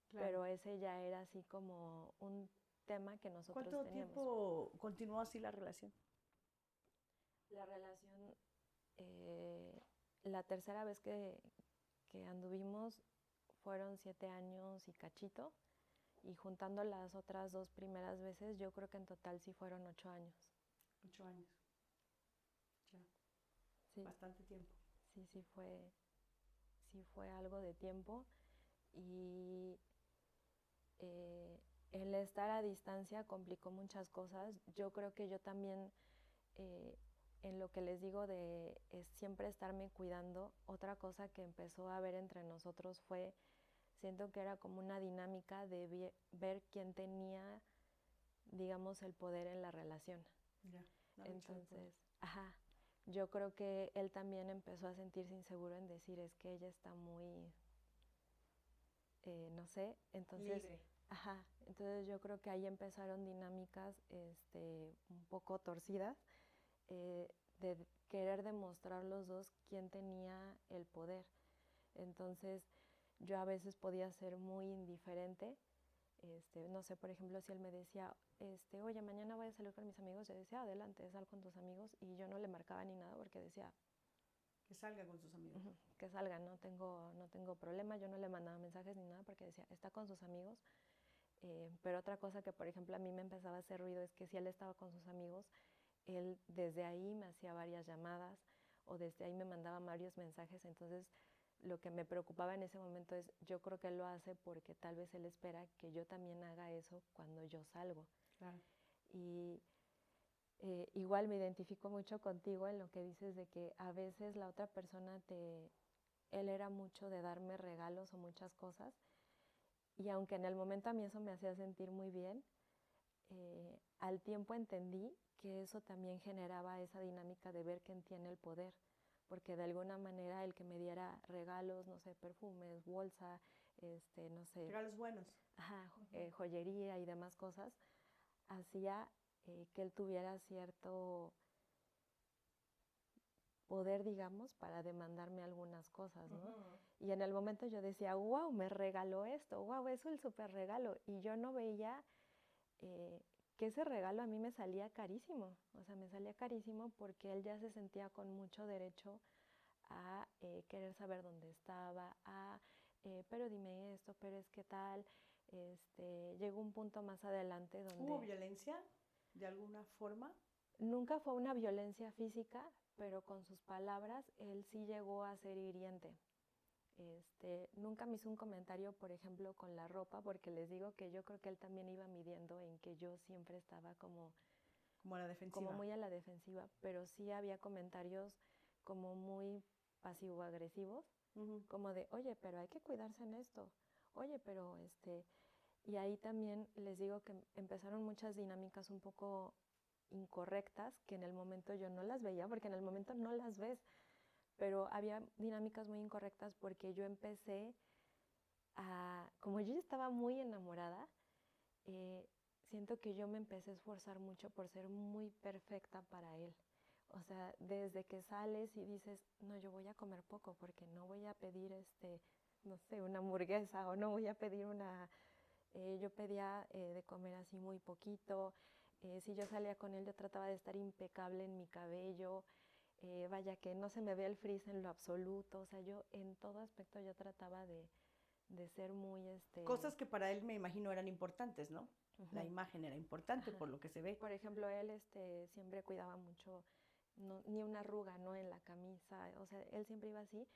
Claro. Pero ese ya era así como un tema que nosotros ¿Cuánto teníamos. tiempo continuó así la relación? La relación, la tercera vez que anduvimos fueron 7 años y cachito, y juntando las otras 2 primeras veces, yo creo que en total sí fueron 8 años. 8 años. Ya. Sí. Bastante tiempo. Sí fue algo de tiempo, y el estar a distancia complicó muchas cosas. Yo creo que yo también, en lo que les digo de siempre estarme cuidando, otra cosa que empezó a haber entre nosotros fue, siento que era como una dinámica de ver quién tenía, digamos, el poder en la relación. Ya. Entonces, ajá, yo creo que él también empezó a sentirse inseguro en decir, es que ella está muy, no sé, entonces... Libre. Ajá, entonces yo creo que ahí empezaron dinámicas un poco torcidas, de querer demostrar los dos quién tenía el poder. Entonces yo a veces podía ser muy indiferente, no sé, por ejemplo, si él me decía, oye, mañana voy a salir con mis amigos, yo decía, adelante, sal con tus amigos, y yo no le marcaba ni nada porque decía... Que salga con sus amigos. Que salga, no tengo problema, yo no le mandaba mensajes ni nada porque decía, está con sus amigos. Pero otra cosa que, por ejemplo, a mí me empezaba a hacer ruido es que si él estaba con sus amigos, él desde ahí me hacía varias llamadas o desde ahí me mandaba varios mensajes. Entonces, lo que me preocupaba en ese momento es, yo creo que él lo hace porque tal vez él espera que yo también haga eso cuando yo salgo. Claro. Y igual me identifico mucho contigo en lo que dices de que a veces la otra persona él era mucho de darme regalos o muchas cosas, y aunque en el momento a mí eso me hacía sentir muy bien, al tiempo entendí que eso también generaba esa dinámica de ver quién tiene el poder, porque de alguna manera el que me diera regalos, no sé, perfumes, bolsa, no sé... Regalos buenos. Ajá, joyería y demás cosas, hacía que él tuviera cierto poder, digamos, para demandarme algunas cosas, ¿no? Y en el momento yo decía, wow, me regaló esto, wow, es el súper regalo. Y yo no veía que ese regalo a mí me salía carísimo. O sea, me salía carísimo porque él ya se sentía con mucho derecho a querer saber dónde estaba, pero dime esto, pero es que tal. Llegó un punto más adelante donde... ¿Hubo violencia de alguna forma? Nunca fue una violencia física, pero con sus palabras él sí llegó a ser hiriente. Nunca me hizo un comentario, por ejemplo, con la ropa, porque les digo que yo creo que él también iba midiendo en que yo siempre estaba como a la defensiva. Como muy a la defensiva, pero sí había comentarios como muy pasivo-agresivos, como de, oye, pero hay que cuidarse en esto, oye, pero Y ahí también les digo que empezaron muchas dinámicas un poco incorrectas, que en el momento yo no las veía, porque en el momento no las ves, pero había dinámicas muy incorrectas porque yo empecé como yo estaba muy enamorada, siento que yo me empecé a esforzar mucho por ser muy perfecta para él. O sea, desde que sales y dices, no, yo voy a comer poco porque no voy a pedir, no sé, una hamburguesa o no voy a pedir yo pedía de comer así muy poquito. Si yo salía con él, yo trataba de estar impecable en mi cabello. vaya que no se me vea el frizz en lo absoluto, o sea, yo en todo aspecto yo trataba de ser muy, Cosas que para él me imagino eran importantes, ¿no? La Ujú. imagen era importante Ajá. por lo que se ve. Por ejemplo, él siempre cuidaba mucho, ni una arruga, ¿no? En la camisa, o sea, él siempre iba así.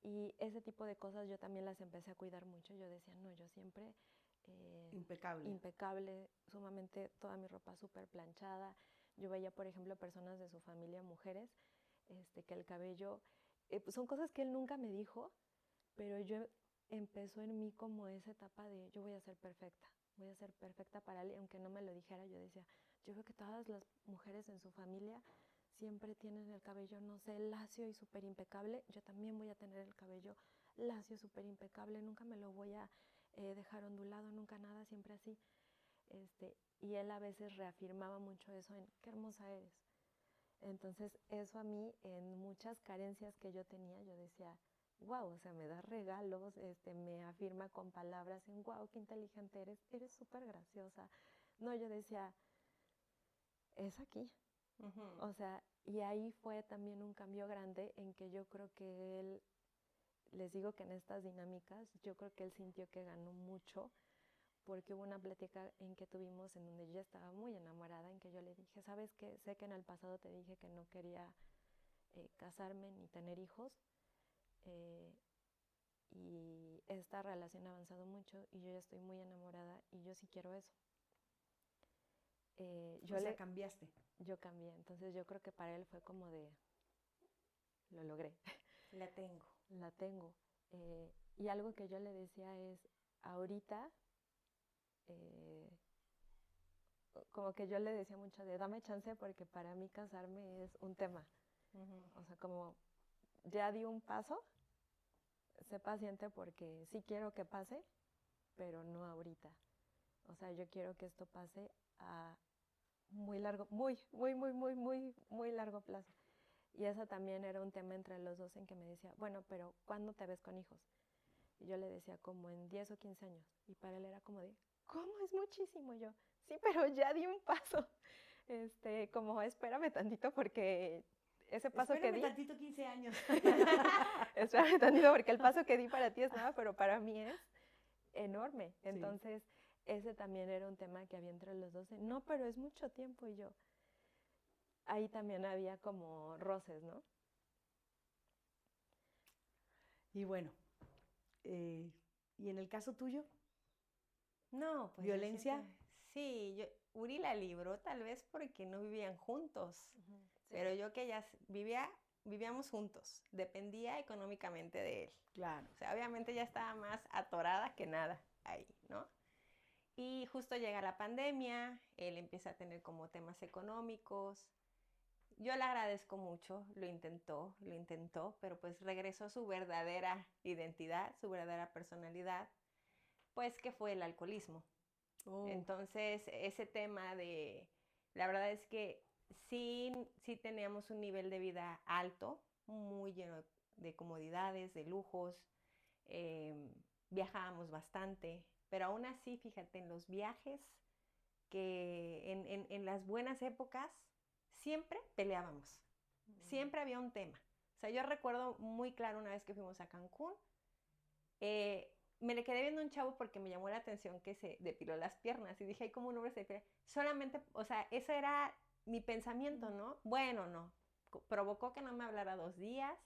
Y ese tipo de cosas yo también las empecé a cuidar mucho. Yo decía, no, yo siempre Impecable. impecable, sumamente toda mi ropa súper planchada. Yo veía, por ejemplo, personas de su familia, mujeres, que el cabello, pues son cosas que él nunca me dijo, pero yo empezó en mí como esa etapa de yo voy a ser perfecta para él, y aunque no me lo dijera, yo decía, yo veo que todas las mujeres en su familia siempre tienen el cabello, no sé, lacio y súper impecable, yo también voy a tener el cabello lacio, súper impecable, nunca me lo voy a dejar ondulado, nunca nada, siempre así. Y él a veces reafirmaba mucho eso en qué hermosa eres. Entonces eso a mí, en muchas carencias que yo tenía, yo decía, wow, o sea, me da regalos, me afirma con palabras en wow, qué inteligente eres súper graciosa. No, yo decía, es aquí. Ujú. O sea, y ahí fue también un cambio grande en que yo creo que él, les digo que en estas dinámicas, yo creo que él sintió que ganó mucho porque hubo una plática en que tuvimos en donde yo estaba muy enamorada, en que yo le dije, ¿sabes qué? Sé que en el pasado te dije que no quería casarme ni tener hijos, eh, y esta relación ha avanzado mucho y yo ya estoy muy enamorada y yo sí quiero eso. O sea, cambiaste. Yo cambié, entonces yo creo que para él fue como de, lo logré, La tengo. la tengo. Y algo que yo le decía es, ahorita, eh, como que yo le decía mucho de, dame chance porque para mí casarme es un tema. Ujú. O sea, como ya di un paso, sé paciente porque sí quiero que pase, pero no ahorita. O sea, yo quiero que esto pase a muy largo, muy largo plazo. Y eso también era un tema entre los dos en que me decía, bueno, pero ¿cuándo te ves con hijos? Y yo le decía como en 10 o 15 años. Y para él era como de, ¿cómo? Es muchísimo. Y yo, sí, pero ya di un paso. Como espérame tantito porque ese paso que Espérame di, tantito, 15 años. espérame tantito porque el paso que di para ti es nada, pero para mí es enorme. Sí. Entonces, ese también era un tema que había entre los dos. No, pero es mucho tiempo. Y yo, ahí también había como roces, ¿no? Y bueno, ¿y en el caso tuyo? No, pues yo ¿Violencia? siempre, sí, Uri la libró tal vez porque no vivían juntos, Ujú, sí. pero yo que vivíamos juntos, dependía económicamente de él. Claro. O sea, obviamente ya estaba más atorada que nada ahí, ¿no? Y justo llega la pandemia, él empieza a tener como temas económicos. Yo le agradezco mucho, lo intentó, pero pues regresó a su verdadera identidad, su verdadera personalidad, pues que fue el alcoholismo. Oh, Entonces, ese tema la verdad es que sí teníamos un nivel de vida alto, muy lleno de comodidades, de lujos, eh, viajábamos bastante, pero aún así, fíjate, en los viajes, que en las buenas épocas, siempre peleábamos, siempre había un tema. O sea, yo recuerdo muy claro una vez que fuimos a Cancún, me le quedé viendo a un chavo porque me llamó la atención que se depiló las piernas y dije, ay, ¿cómo un hombre se depila? Solamente, o sea, ese era mi pensamiento, ¿no? Bueno, no. Provocó que no me hablara 2 días.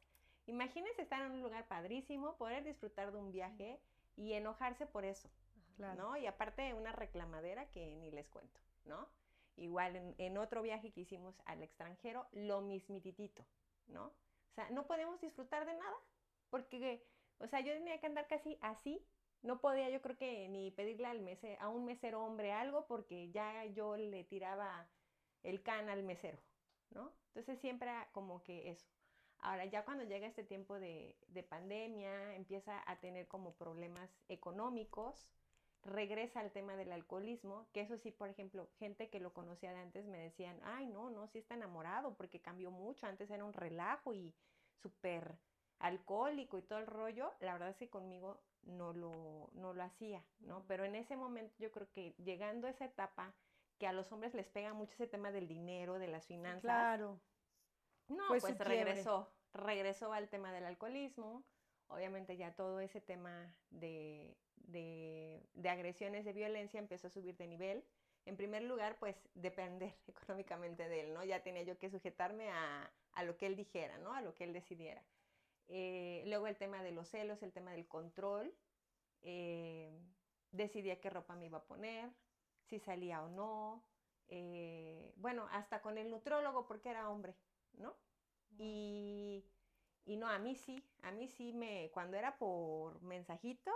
Imagínense estar en un lugar padrísimo, poder disfrutar de un viaje y enojarse por eso, claro. ¿no? Y aparte una reclamadera que ni les cuento, ¿no? Igual en otro viaje que hicimos al extranjero, lo mismititito, ¿no? O sea, no podemos disfrutar de nada porque, o sea, yo tenía que andar casi así. No podía, yo creo que ni pedirle a un mesero hombre algo porque ya yo le tiraba el can al mesero, ¿no? Entonces siempre era como que eso. Ahora, ya cuando llega este tiempo de pandemia, empieza a tener como problemas económicos, regresa al tema del alcoholismo, que eso sí, por ejemplo, gente que lo conocía de antes me decían, ay, no, no, sí está enamorado porque cambió mucho, antes era un relajo y súper alcohólico y todo el rollo, la verdad es que conmigo no lo hacía, ¿no? Pero en ese momento yo creo que llegando a esa etapa que a los hombres les pega mucho ese tema del dinero, de las Sí, finanzas, claro. No, Fue pues su quiebre. regresó al tema del alcoholismo, obviamente ya todo ese tema de agresiones, de violencia empezó a subir de nivel. En primer lugar, pues depender económicamente de él, ¿no? Ya tenía yo que sujetarme a lo que él dijera, ¿no? A lo que él decidiera. Luego el tema de los celos, el tema del control, eh, decidía qué ropa me iba a poner, si salía o no, bueno, hasta con el nutriólogo porque era hombre, ¿no? Y, y no, a mí sí cuando era por mensajito,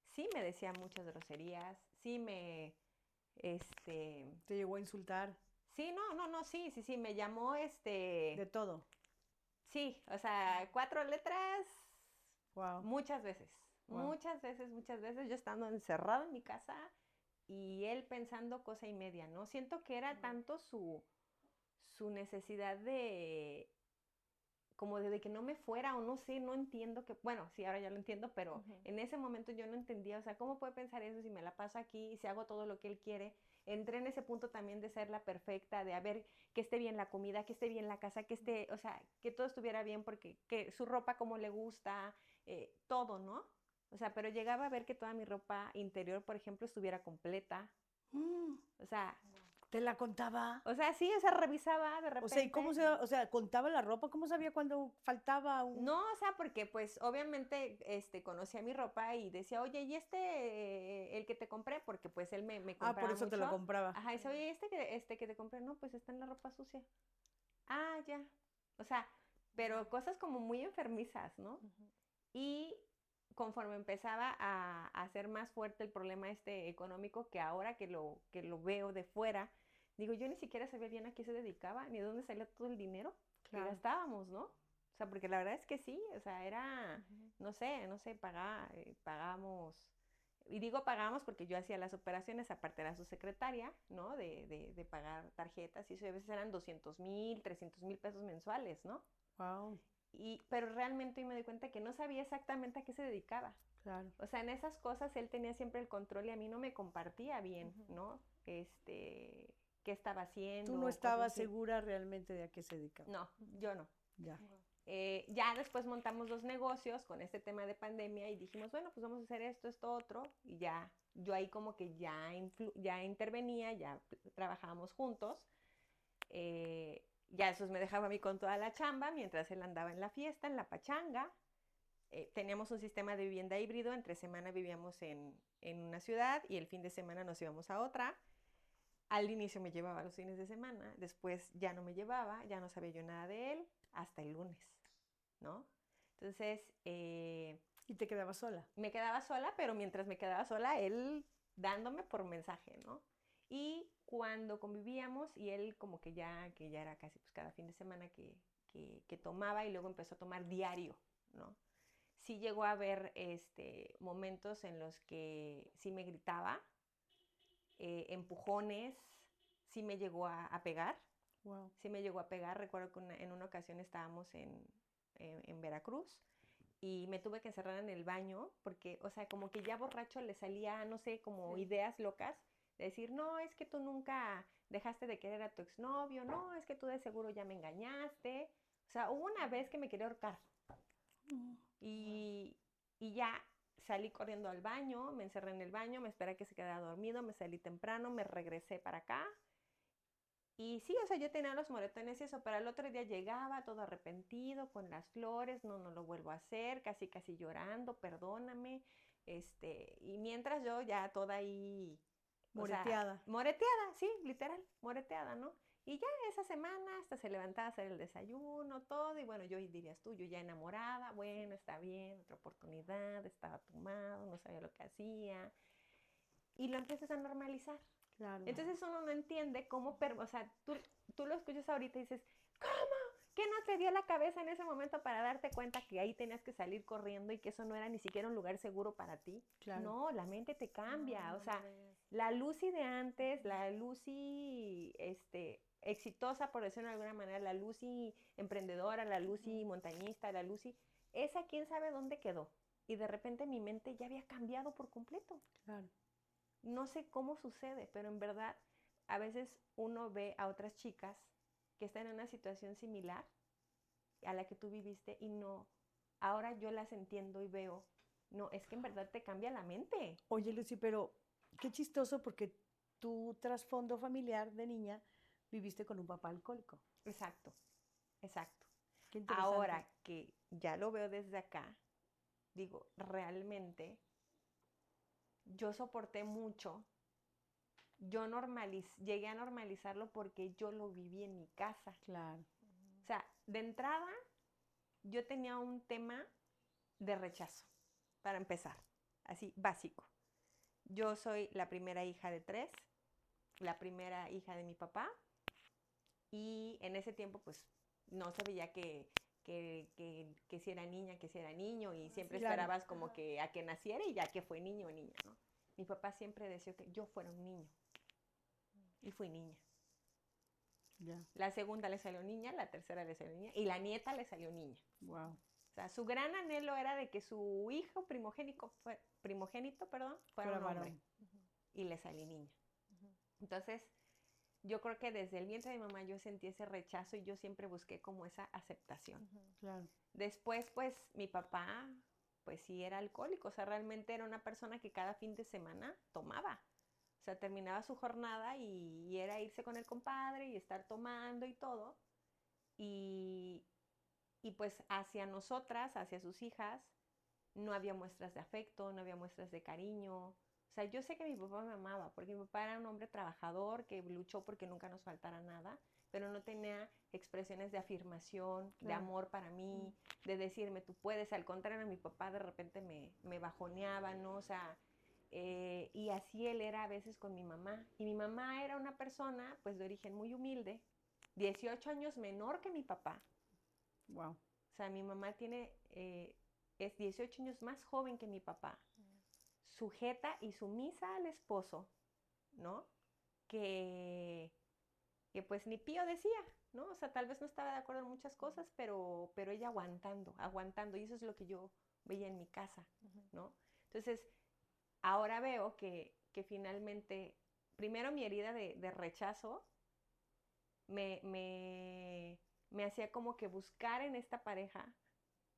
sí me decía muchas groserías, este, Te llegó a insultar. sí, no, sí, me llamó, De todo. sí, o sea, 4 letras, Wow. muchas veces, Wow. muchas veces, yo estando encerrado en mi casa y él pensando cosa y media, ¿no? Siento que era tanto su necesidad como de que no me fuera o no sé, no entiendo que, bueno, sí, ahora ya lo entiendo, pero en ese momento yo no entendía, o sea, ¿cómo puede pensar eso si me la paso aquí y si hago todo lo que él quiere? Entré en ese punto también de ser la perfecta, de a ver que esté bien la comida, que esté bien la casa, que esté, o sea, que todo estuviera bien porque que su ropa como le gusta, todo, ¿no? O sea, pero llegaba a ver que toda mi ropa interior, por ejemplo, estuviera completa. Mm, O sea, ¿Te la contaba? sí, o sea, revisaba de O sea, ¿y cómo repente. o sea, contaba la ropa? ¿Cómo sabía cuando faltaba un...? No, o sea, porque pues obviamente conocía mi ropa y decía, oye, ¿y el que te compré? Porque pues él me Ah, por compraba eso te lo mucho. compraba. Ajá, dice, oye, que te compré, no, pues está en la ropa sucia. Ah, ya. O sea, pero cosas como muy enfermizas, ¿no? Y conforme empezaba a hacer más fuerte el problema económico, que ahora que lo veo de fuera, digo, yo ni siquiera sabía bien a qué se dedicaba, ni de dónde salía todo el dinero que Claro. gastábamos, ¿no? O sea, porque la verdad es que sí, o sea, era, no sé, pagábamos, y digo pagábamos porque yo hacía las operaciones, aparte era su secretaria, ¿no? De pagar tarjetas, y eso a veces eran 200,000, 300,000 pesos mensuales, ¿no? Wow. Pero realmente me di cuenta que no sabía exactamente a qué se dedicaba. Claro. O sea, en esas cosas él tenía siempre el control y a mí no me compartía bien, ¿no? Qué estaba Tú no haciendo, cosas estabas así. segura realmente de a qué se dedicaba. No, yo no. Ya. Ya después montamos 2 negocios con este tema de pandemia y dijimos, bueno, pues vamos a hacer esto, otro, y ya, yo ahí como que ya intervenía, ya trabajábamos juntos, ya eso me dejaba a mí con toda la chamba mientras él andaba en la fiesta, en la pachanga. Teníamos un sistema de vivienda híbrido, entre semana vivíamos en una ciudad y el fin de semana nos íbamos a otra. Al inicio me llevaba los fines de semana, después ya no me llevaba, ya no sabía yo nada de él, hasta el lunes, ¿no? Entonces, ¿Y te quedabas sola? me quedaba sola, pero mientras me quedaba sola, él dándome por mensaje, ¿no? Y cuando convivíamos y él como que ya era casi pues cada fin de semana que tomaba y luego empezó a tomar diario, ¿no? Sí llegó a haber momentos en los que sí me gritaba, empujones, sí me llegó a pegar, Wow. sí me llegó a pegar. Recuerdo que en una ocasión estábamos en Veracruz y me tuve que encerrar en el baño porque, o sea, como que ya borracho le salía, no sé, como ideas locas, de decir, no, es que tú nunca dejaste de querer a tu exnovio, no, es que tú de seguro ya me engañaste. O sea, hubo una vez que me quería ahorcar y, y ya salí corriendo al baño, me encerré en el baño, me esperé a que se quedara dormido, me salí temprano, me regresé para acá. Y sí, o sea, yo tenía los moretones y eso, pero al otro día llegaba todo arrepentido, con las flores, no, no lo vuelvo a hacer, casi, casi llorando, perdóname. Y mientras yo ya toda ahí, o sea, Moreteada. moreteada, sí, literal, moreteada, ¿no? Y ya esa semana hasta se levantaba a hacer el desayuno, todo, y bueno, yo dirías tú, yo ya enamorada, bueno, está bien, otra oportunidad, estaba tomado, no sabía lo que hacía, y lo empiezas a normalizar. Claro. Entonces uno no entiende cómo, o sea, tú lo escuchas ahorita y dices, ¿cómo? ¿Qué no te dio la cabeza en ese momento para darte cuenta que ahí tenías que salir corriendo y que eso no era ni siquiera un lugar seguro para ti? Claro. No, la mente te cambia. No, O sea, no digas. la Lucy de antes, la Lucy exitosa, por decirlo de alguna manera, la Lucy emprendedora, la Lucy montañista, la Lucy, esa quién sabe dónde quedó. Y de repente mi mente ya había cambiado por completo. Claro. No sé cómo sucede, pero en verdad a veces uno ve a otras chicas que están en una situación similar a la que tú viviste y no, ahora yo las entiendo y veo, no, es que en verdad te cambia la mente. Oye, Lucy, pero qué chistoso porque tu trasfondo familiar de niña viviste con un papá alcohólico. Exacto, exacto. Qué interesante. Ahora que ya lo veo desde acá, digo, realmente yo soporté mucho, llegué a normalizarlo porque yo lo viví en mi casa. Claro, O sea, de entrada, yo tenía un tema de rechazo, para empezar, así, básico. Yo soy la primera hija de 3, la primera hija de mi papá, y en ese tiempo, pues, no se veía que si era niña, que si era niño, y siempre claro. esperabas como que a que naciera y ya que fue niño o niña, ¿no? Mi papá siempre decía que yo fuera un niño, y fui niña. Ya, La segunda le salió niña, la tercera le salió niña, y la nieta le salió niña. wow. O sea, su gran anhelo era de que su hijo primogénito, fuera Fuera un hombre, varón. y le salió niña. Entonces, yo creo que desde el vientre de mi mamá yo sentí ese rechazo y yo siempre busqué como esa aceptación. Claro, Después, pues, mi papá, pues sí era alcohólico, o sea, realmente era una persona que cada fin de semana tomaba. O sea, terminaba su jornada y era irse con el compadre y estar tomando y todo. Y, y pues hacia nosotras, hacia sus hijas, no había muestras de afecto, no había muestras de cariño. O sea, yo sé que mi papá me amaba, porque mi papá era un hombre trabajador que luchó porque nunca nos faltara nada, pero no tenía expresiones de afirmación, de claro. amor para mí, de decirme, tú puedes. Al contrario, mi papá de repente me bajoneaba, ¿no? O sea, y así él era a veces con mi mamá. Y mi mamá era una persona, pues, de origen muy humilde, 18 años menor que mi papá. Wow. O sea, mi mamá es 18 años más joven que mi papá, sujeta y sumisa al esposo, ¿no? Que, que pues ni pío decía, ¿no? O sea, tal vez no estaba de acuerdo en muchas cosas, pero ella aguantando, aguantando, y eso es lo que yo veía en mi casa, ¿no? Entonces, ahora veo que finalmente, primero mi herida de rechazo me, me, me hacía como que buscar en esta pareja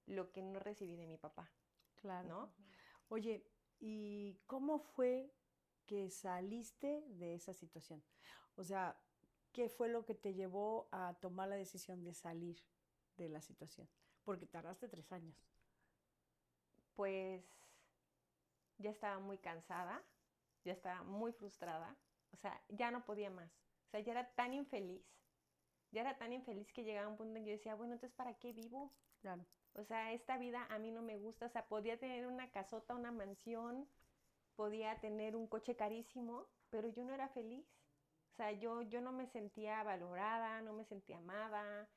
lo que no recibí de mi papá, Claro. ¿no? Oye, ¿y cómo fue que saliste de esa situación? O sea, ¿qué fue lo que te llevó a tomar la decisión de salir de la situación? Porque tardaste 3 años. Pues ya estaba muy cansada, ya estaba muy frustrada, o sea, ya no podía más, o sea, ya era tan infeliz que llegaba un punto en que yo decía, bueno, entonces, ¿para qué vivo? Claro, O sea, esta vida a mí no me gusta, o sea, podía tener una casota, una mansión, podía tener un coche carísimo, pero yo no era feliz. O sea, yo no me sentía valorada, no me sentía amada.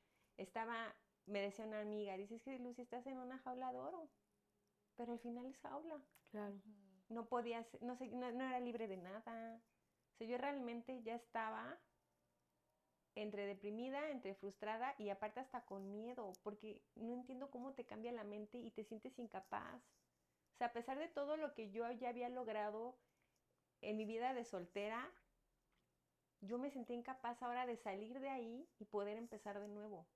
Me decía una amiga, dices que Lucy, estás en una jaula de oro, pero al final es jaula. claro, No podía, no, sé, no era libre de nada. O sea, yo realmente ya estaba entre deprimida, entre frustrada y aparte hasta con miedo, porque no entiendo cómo te cambia la mente y te sientes incapaz. O sea, a pesar de todo lo que yo ya había logrado en mi vida de soltera, yo me sentí incapaz ahora de salir de ahí y poder empezar de nuevo.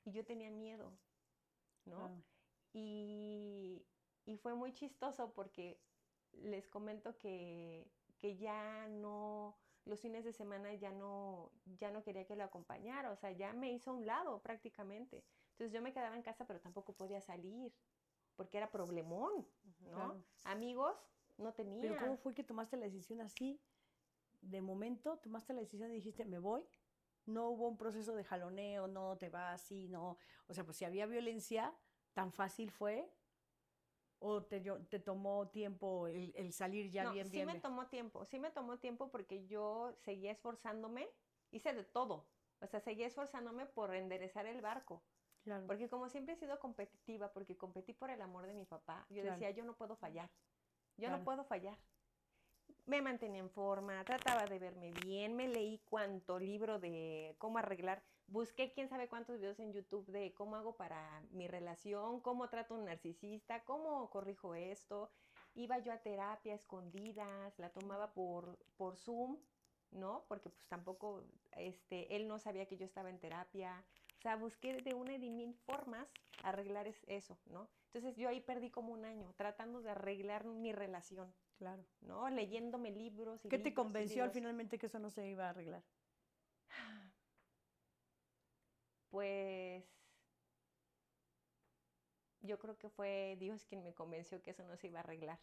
Y yo tenía miedo, ¿no? claro. Y, y fue muy chistoso porque les comento que ya no, los fines de semana ya no quería que lo acompañara, o sea, ya me hizo a un lado prácticamente. Entonces yo me quedaba en casa, pero tampoco podía salir, porque era problemón, ¿no? Claro. Amigos no Pero ¿cómo tenía. fue que tomaste la decisión así? De momento tomaste la decisión y dijiste, me voy. No hubo un proceso de jaloneo, no te vas, sí, no. O sea, pues si había violencia, tan fácil fue. ¿O te tomó tiempo el salir ya No, bien, bien, bien? sí me tomó tiempo porque yo seguía esforzándome, hice de todo, o sea, seguía esforzándome por enderezar el barco, Claro, porque como siempre he sido competitiva, porque competí por el amor de mi papá, yo claro, decía, yo no puedo fallar, yo no claro. puedo fallar. Me mantenía en forma, trataba de verme bien, me leí cuánto libro de cómo arreglar, busqué quién sabe cuántos videos en YouTube de cómo hago para mi relación, cómo trato a un narcisista, cómo corrijo esto. Iba yo a terapia a escondidas, la tomaba por Zoom, ¿no? Porque pues tampoco, él no sabía que yo estaba en terapia. sea, busqué de una y de mil formas arreglar eso, ¿no? Entonces yo ahí perdí como un año tratando de arreglar mi relación, Claro. ¿no? Leyéndome libros y ¿Qué te libros y convenció libros. finalmente que eso no se iba a arreglar? Pues yo creo que fue Dios quien me convenció que eso no se iba a arreglar.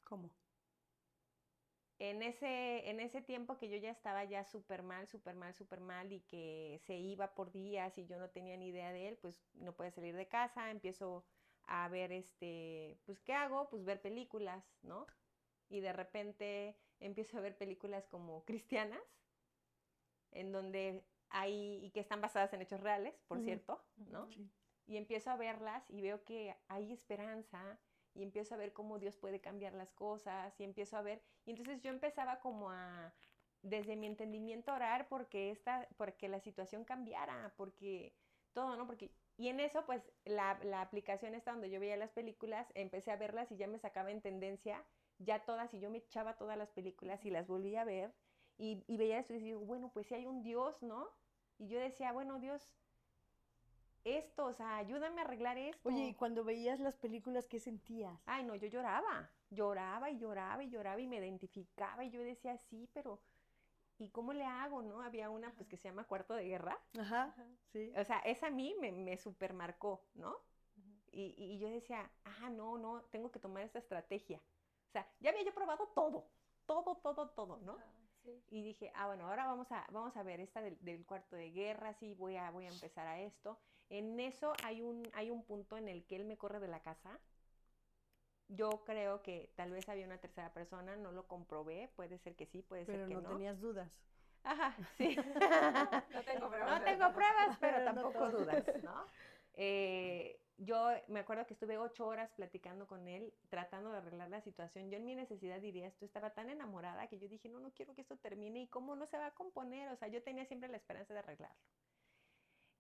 ¿Cómo? En ese tiempo que yo ya estaba ya súper mal, súper mal, súper mal y que se iba por días y yo no tenía ni idea de él, pues no puede salir de casa, empiezo a ver, pues ¿qué hago? Pues ver películas, ¿no? Y de repente empiezo a ver películas como cristianas, en donde hay, y que están basadas en hechos reales, por cierto, ¿no? Sí. Y empiezo a verlas y veo que hay esperanza y empiezo a ver cómo Dios puede cambiar las cosas y empiezo a ver, y entonces yo empezaba como a, desde mi entendimiento, a orar porque la situación cambiara, porque todo, ¿no? Porque, y en eso, pues, la aplicación esta donde yo veía las películas, empecé a verlas y ya me sacaba en tendencia ya todas, y yo me echaba todas las películas y las volvía a ver, y veía eso y digo, bueno, pues sí hay un Dios, ¿no? Y yo decía, bueno, Dios, o sea, ayúdame a arreglar esto. Oye, ¿y cuando veías las películas, qué sentías? Ay, no, yo lloraba, lloraba y lloraba y lloraba y me identificaba y yo decía, sí, pero ¿y cómo le hago, no? Había una, pues, que se llama Cuarto de Guerra. Ajá, sí. O sea, esa a mí me supermarcó, ¿no? Y yo decía, no, no, tengo que tomar esta estrategia. O sea, ya había yo probado todo, todo, todo, todo, ¿no? Sí. Y dije, bueno, ahora vamos a ver esta del Cuarto de Guerra, sí, voy a empezar a esto. En eso hay un punto en el que él me corre de la casa. Yo creo que tal vez había una tercera persona, no lo comprobé, puede ser que sí, puede ser Pero que no no. tenías dudas. Ajá, sí. No tengo pruebas. No tengo pruebas, pero No tampoco todo. dudas, ¿no? Yo me acuerdo que estuve 8 horas platicando con él, tratando de arreglar la situación. Yo en mi necesidad diría esto, estaba tan enamorada que yo dije, no, no quiero que esto termine y cómo no se va a componer. O sea, yo tenía siempre la esperanza de arreglarlo.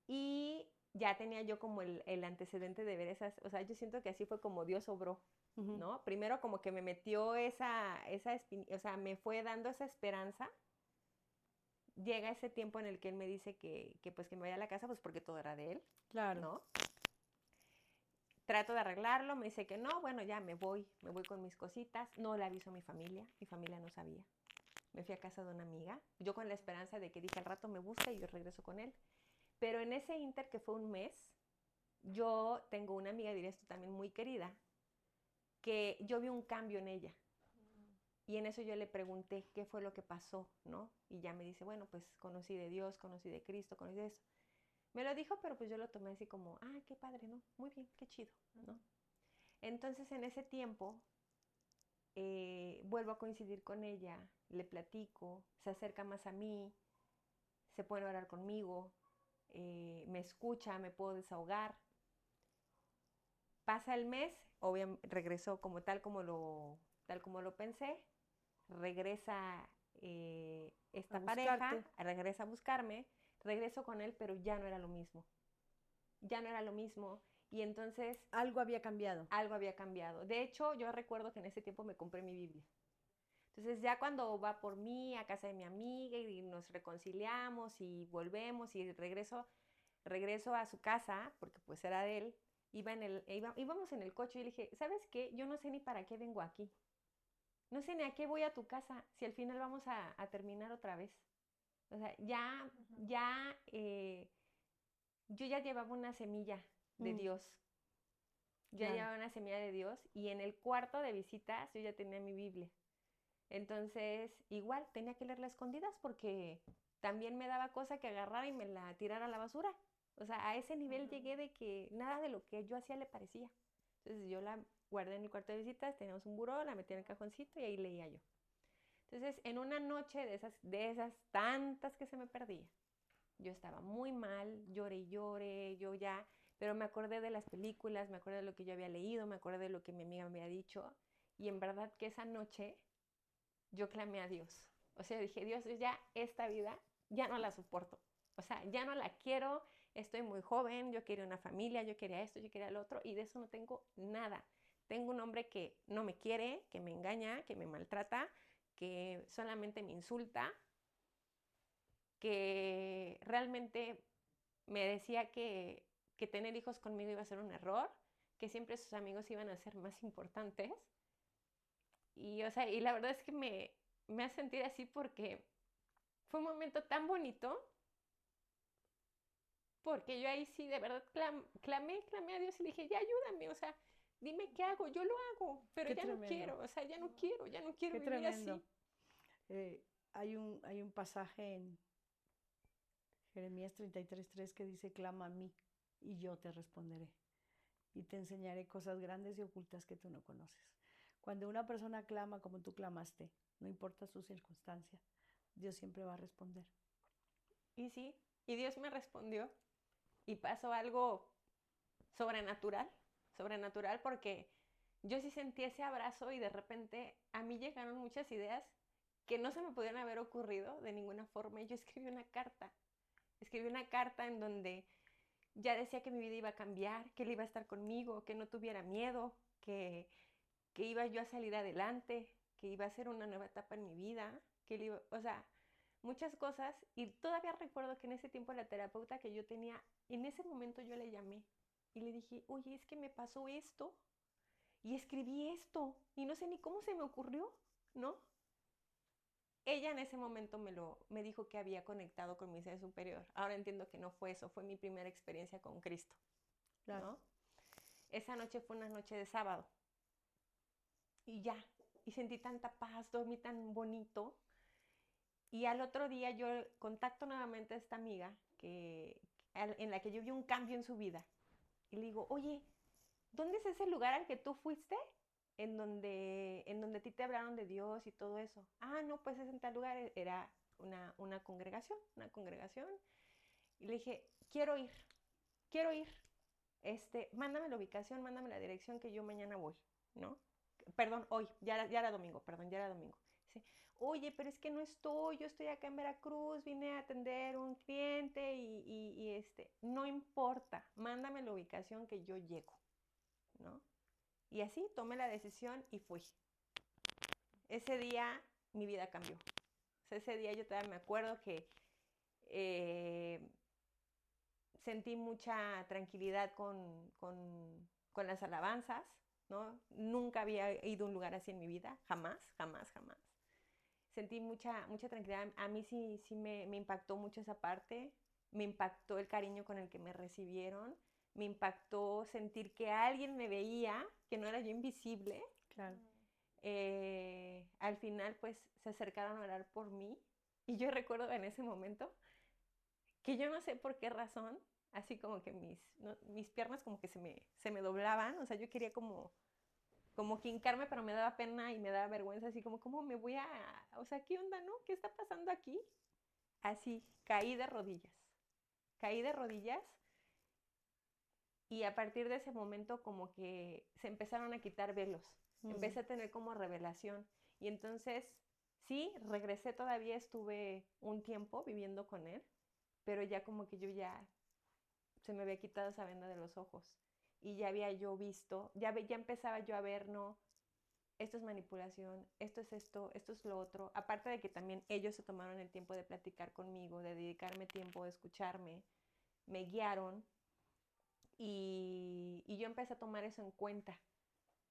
Y ya tenía yo como el antecedente de ver esas, o sea, yo siento que así fue como Dios obró, ¿no? Primero como que me metió o sea, me fue dando esa esperanza. Llega ese tiempo en el que él me dice que pues que me vaya a la casa, pues porque todo era de él, Claro. ¿no? Trato de arreglarlo, me dice que no, bueno, ya me voy con mis cositas. No le aviso a mi familia no sabía. Me fui a casa de una amiga, yo con la esperanza de que dije al rato me busca y yo regreso con él. Pero en ese inter que fue un mes, yo tengo una amiga, diría esto también muy querida, que yo vi un cambio en ella. Y en eso yo le pregunté qué fue lo que pasó, ¿no? Y ya me dice, bueno, pues conocí de Dios, conocí de Cristo, conocí de eso. Me lo dijo, pero pues yo lo tomé así como, qué padre, ¿no? Muy bien, qué chido, ¿no? Entonces en ese tiempo vuelvo a coincidir con ella, le platico, se acerca más a mí, se pone a orar conmigo, me escucha, me puedo desahogar. Pasa el mes, obviamente regresó tal como lo pensé, regresa esta pareja, regresa a buscarme, regreso con él, pero ya no era lo mismo. Ya no era lo mismo. Y entonces... Algo había cambiado. Algo había cambiado. De hecho, yo recuerdo que en ese tiempo me compré mi Biblia. Entonces ya cuando va por mí a casa de mi amiga y nos reconciliamos y volvemos y regreso a su casa, porque pues era de él, íbamos en el coche y le dije, ¿sabes qué? Yo no sé ni para qué vengo aquí. No sé ni a qué voy a tu casa si al final vamos a terminar otra vez. O sea, yo ya llevaba una semilla de Dios. Ya llevaba una semilla de Dios y en el cuarto de visitas yo ya tenía mi Biblia. Entonces, igual tenía que leerla a escondidas porque también me daba cosa que agarrara y me la tirara a la basura. O sea, a ese nivel llegué de que nada de lo que yo hacía le parecía. Entonces yo la guardé en el cuarto de visitas, teníamos un buró, la metí en el cajoncito y ahí leía yo. Entonces, en una noche de esas tantas que se me perdía, yo estaba muy mal, lloré y lloré, pero me acordé de las películas, me acordé de lo que yo había leído, me acordé de lo que mi amiga me había dicho, y en verdad que esa noche yo clamé a Dios. O sea, dije, Dios, ya esta vida ya no la soporto. O sea, ya no la quiero, estoy muy joven, yo quería una familia, yo quería esto, yo quería lo otro, y de eso no tengo nada. Tengo un hombre que no me quiere, que me engaña, que me maltrata, que solamente me insulta, que realmente me decía que tener hijos conmigo iba a ser un error, que siempre sus amigos iban a ser más importantes. Y, o sea, y la verdad es que me hace sentir así porque fue un momento tan bonito, porque yo ahí sí de verdad clamé a Dios y le dije, ya ayúdame, o sea, dime qué hago, yo lo hago, pero Qué ya no tremendo, quiero, o sea, ya no quiero qué vivir tremendo. así. Hay un pasaje en Jeremías 33:3 que dice, clama a mí y yo te responderé y te enseñaré cosas grandes y ocultas que tú no conoces. Cuando una persona clama como tú clamaste, no importa su circunstancia, Dios siempre va a responder. Y sí, y Dios me respondió y pasó algo sobrenatural, sobrenatural porque yo sí sentí ese abrazo y de repente a mí llegaron muchas ideas que no se me pudieron haber ocurrido de ninguna forma. Y yo escribí una carta en donde ya decía que mi vida iba a cambiar, que él iba a estar conmigo, que no tuviera miedo, que iba yo a salir adelante, que iba a ser una nueva etapa en mi vida, que él iba, o sea, muchas cosas. Y todavía recuerdo que en ese tiempo la terapeuta que yo tenía, en ese momento yo le llamé y le dije, oye, es que me pasó esto y escribí esto y no sé ni cómo se me ocurrió, ¿no? Ella en ese momento me dijo que había conectado con mi ser superior. Ahora entiendo que no fue eso, fue mi primera experiencia con Cristo, Claro. ¿no? Esa noche fue una noche de sábado y ya, y sentí tanta paz, dormí tan bonito. Y al otro día yo contacto nuevamente a esta amiga en la que yo vi un cambio en su vida. Y le digo, oye, ¿dónde es ese lugar al que tú fuiste? En donde a ti te hablaron de Dios y todo eso. Ah, no, pues es en tal lugar. Era una congregación, una congregación. Y le dije, quiero ir. Mándame la ubicación, mándame la dirección que yo mañana voy, ¿no? Perdón, hoy, ya era domingo, perdón, ya era domingo. Dice, oye, pero es que no estoy, yo estoy acá en Veracruz, vine a atender un cliente no importa, mándame la ubicación que yo llego, ¿no? Y así tomé la decisión y fui. Ese día mi vida cambió. O sea, ese día yo todavía me acuerdo que eh, sentí mucha tranquilidad con las alabanzas, ¿no? Nunca había ido a un lugar así en mi vida, jamás, jamás, jamás. Sentí mucha tranquilidad. A mí sí me impactó mucho esa parte, me impactó el cariño con el que me recibieron, me impactó sentir que alguien me veía, que no era yo invisible. Claro. Al final, pues, se acercaron a orar por mí. Y yo recuerdo en ese momento que yo no sé por qué razón, así como que mis piernas como que se me doblaban, o sea, yo quería como que hincarme, pero me daba pena y me daba vergüenza, así como, ¿cómo me voy o sea, qué onda, no? ¿Qué está pasando aquí? Así, caí de rodillas y a partir de ese momento como que se empezaron a quitar velos, empecé a tener como revelación y entonces, sí, regresé todavía, estuve un tiempo viviendo con él, pero ya como que yo ya se me había quitado esa venda de los ojos y ya había yo visto, ya empezaba yo a ver, no, esto es manipulación, esto es lo otro. Aparte de que también ellos se tomaron el tiempo de platicar conmigo, de dedicarme tiempo, de escucharme, me guiaron y yo empecé a tomar eso en cuenta,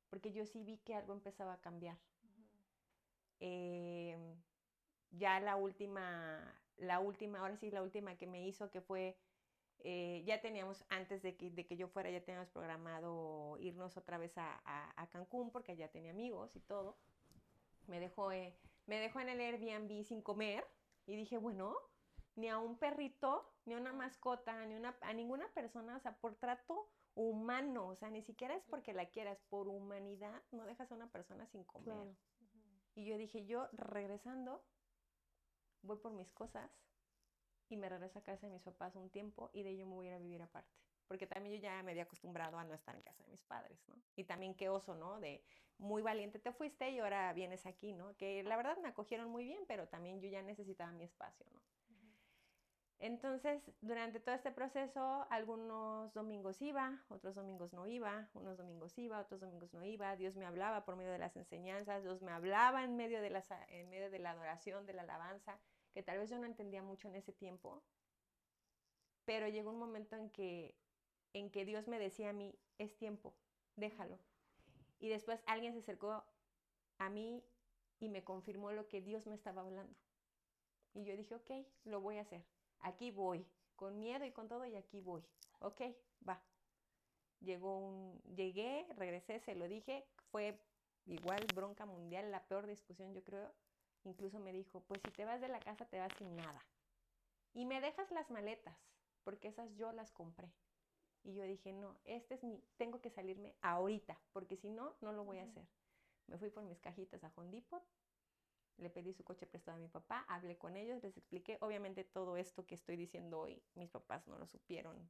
porque yo sí vi que algo empezaba a cambiar. Eh, ya ahora sí, la última que me hizo que fue ya teníamos, antes de que yo fuera, ya teníamos programado irnos otra vez a Cancún porque allá tenía amigos y todo. Me dejó, eh, me dejó en el Airbnb sin comer y dije, bueno, ni a un perrito, ni a una mascota, a ninguna persona, o sea, por trato humano, o sea, ni siquiera es porque la quieras, por humanidad, no dejas a una persona sin comer. Claro. Y yo dije, yo regresando, voy por mis cosas y me regreso a casa de mis papás un tiempo y de ello me voy a ir a vivir aparte. Porque también yo ya me había acostumbrado a no estar en casa de mis padres, ¿no? Y también qué oso, ¿no? De muy valiente te fuiste y ahora vienes aquí, ¿no? Que la verdad me acogieron muy bien, pero también yo ya necesitaba mi espacio, ¿no? Entonces, durante todo este proceso, algunos domingos iba, otros domingos no iba, unos domingos iba, otros domingos no iba. Dios me hablaba por medio de las enseñanzas, Dios me hablaba en medio de la adoración, de la alabanza, que tal vez yo no entendía mucho en ese tiempo, pero llegó un momento en que Dios me decía a mí, es tiempo, déjalo. Y después alguien se acercó a mí y me confirmó lo que Dios me estaba hablando. Y yo dije, ok, lo voy a hacer. Aquí voy, con miedo y con todo, y aquí voy. Ok, va. Llegué, regresé, se lo dije, fue igual bronca mundial, la peor discusión yo creo. Incluso me dijo, pues si te vas de la casa te vas sin nada. Y me dejas las maletas, porque esas yo las compré. Y yo dije, no, tengo que salirme ahorita, porque si no, no lo voy a hacer. Me fui por mis cajitas a Home Depot, le pedí su coche prestado a mi papá, hablé con ellos, les expliqué. Obviamente todo esto que estoy diciendo hoy, mis papás no lo supieron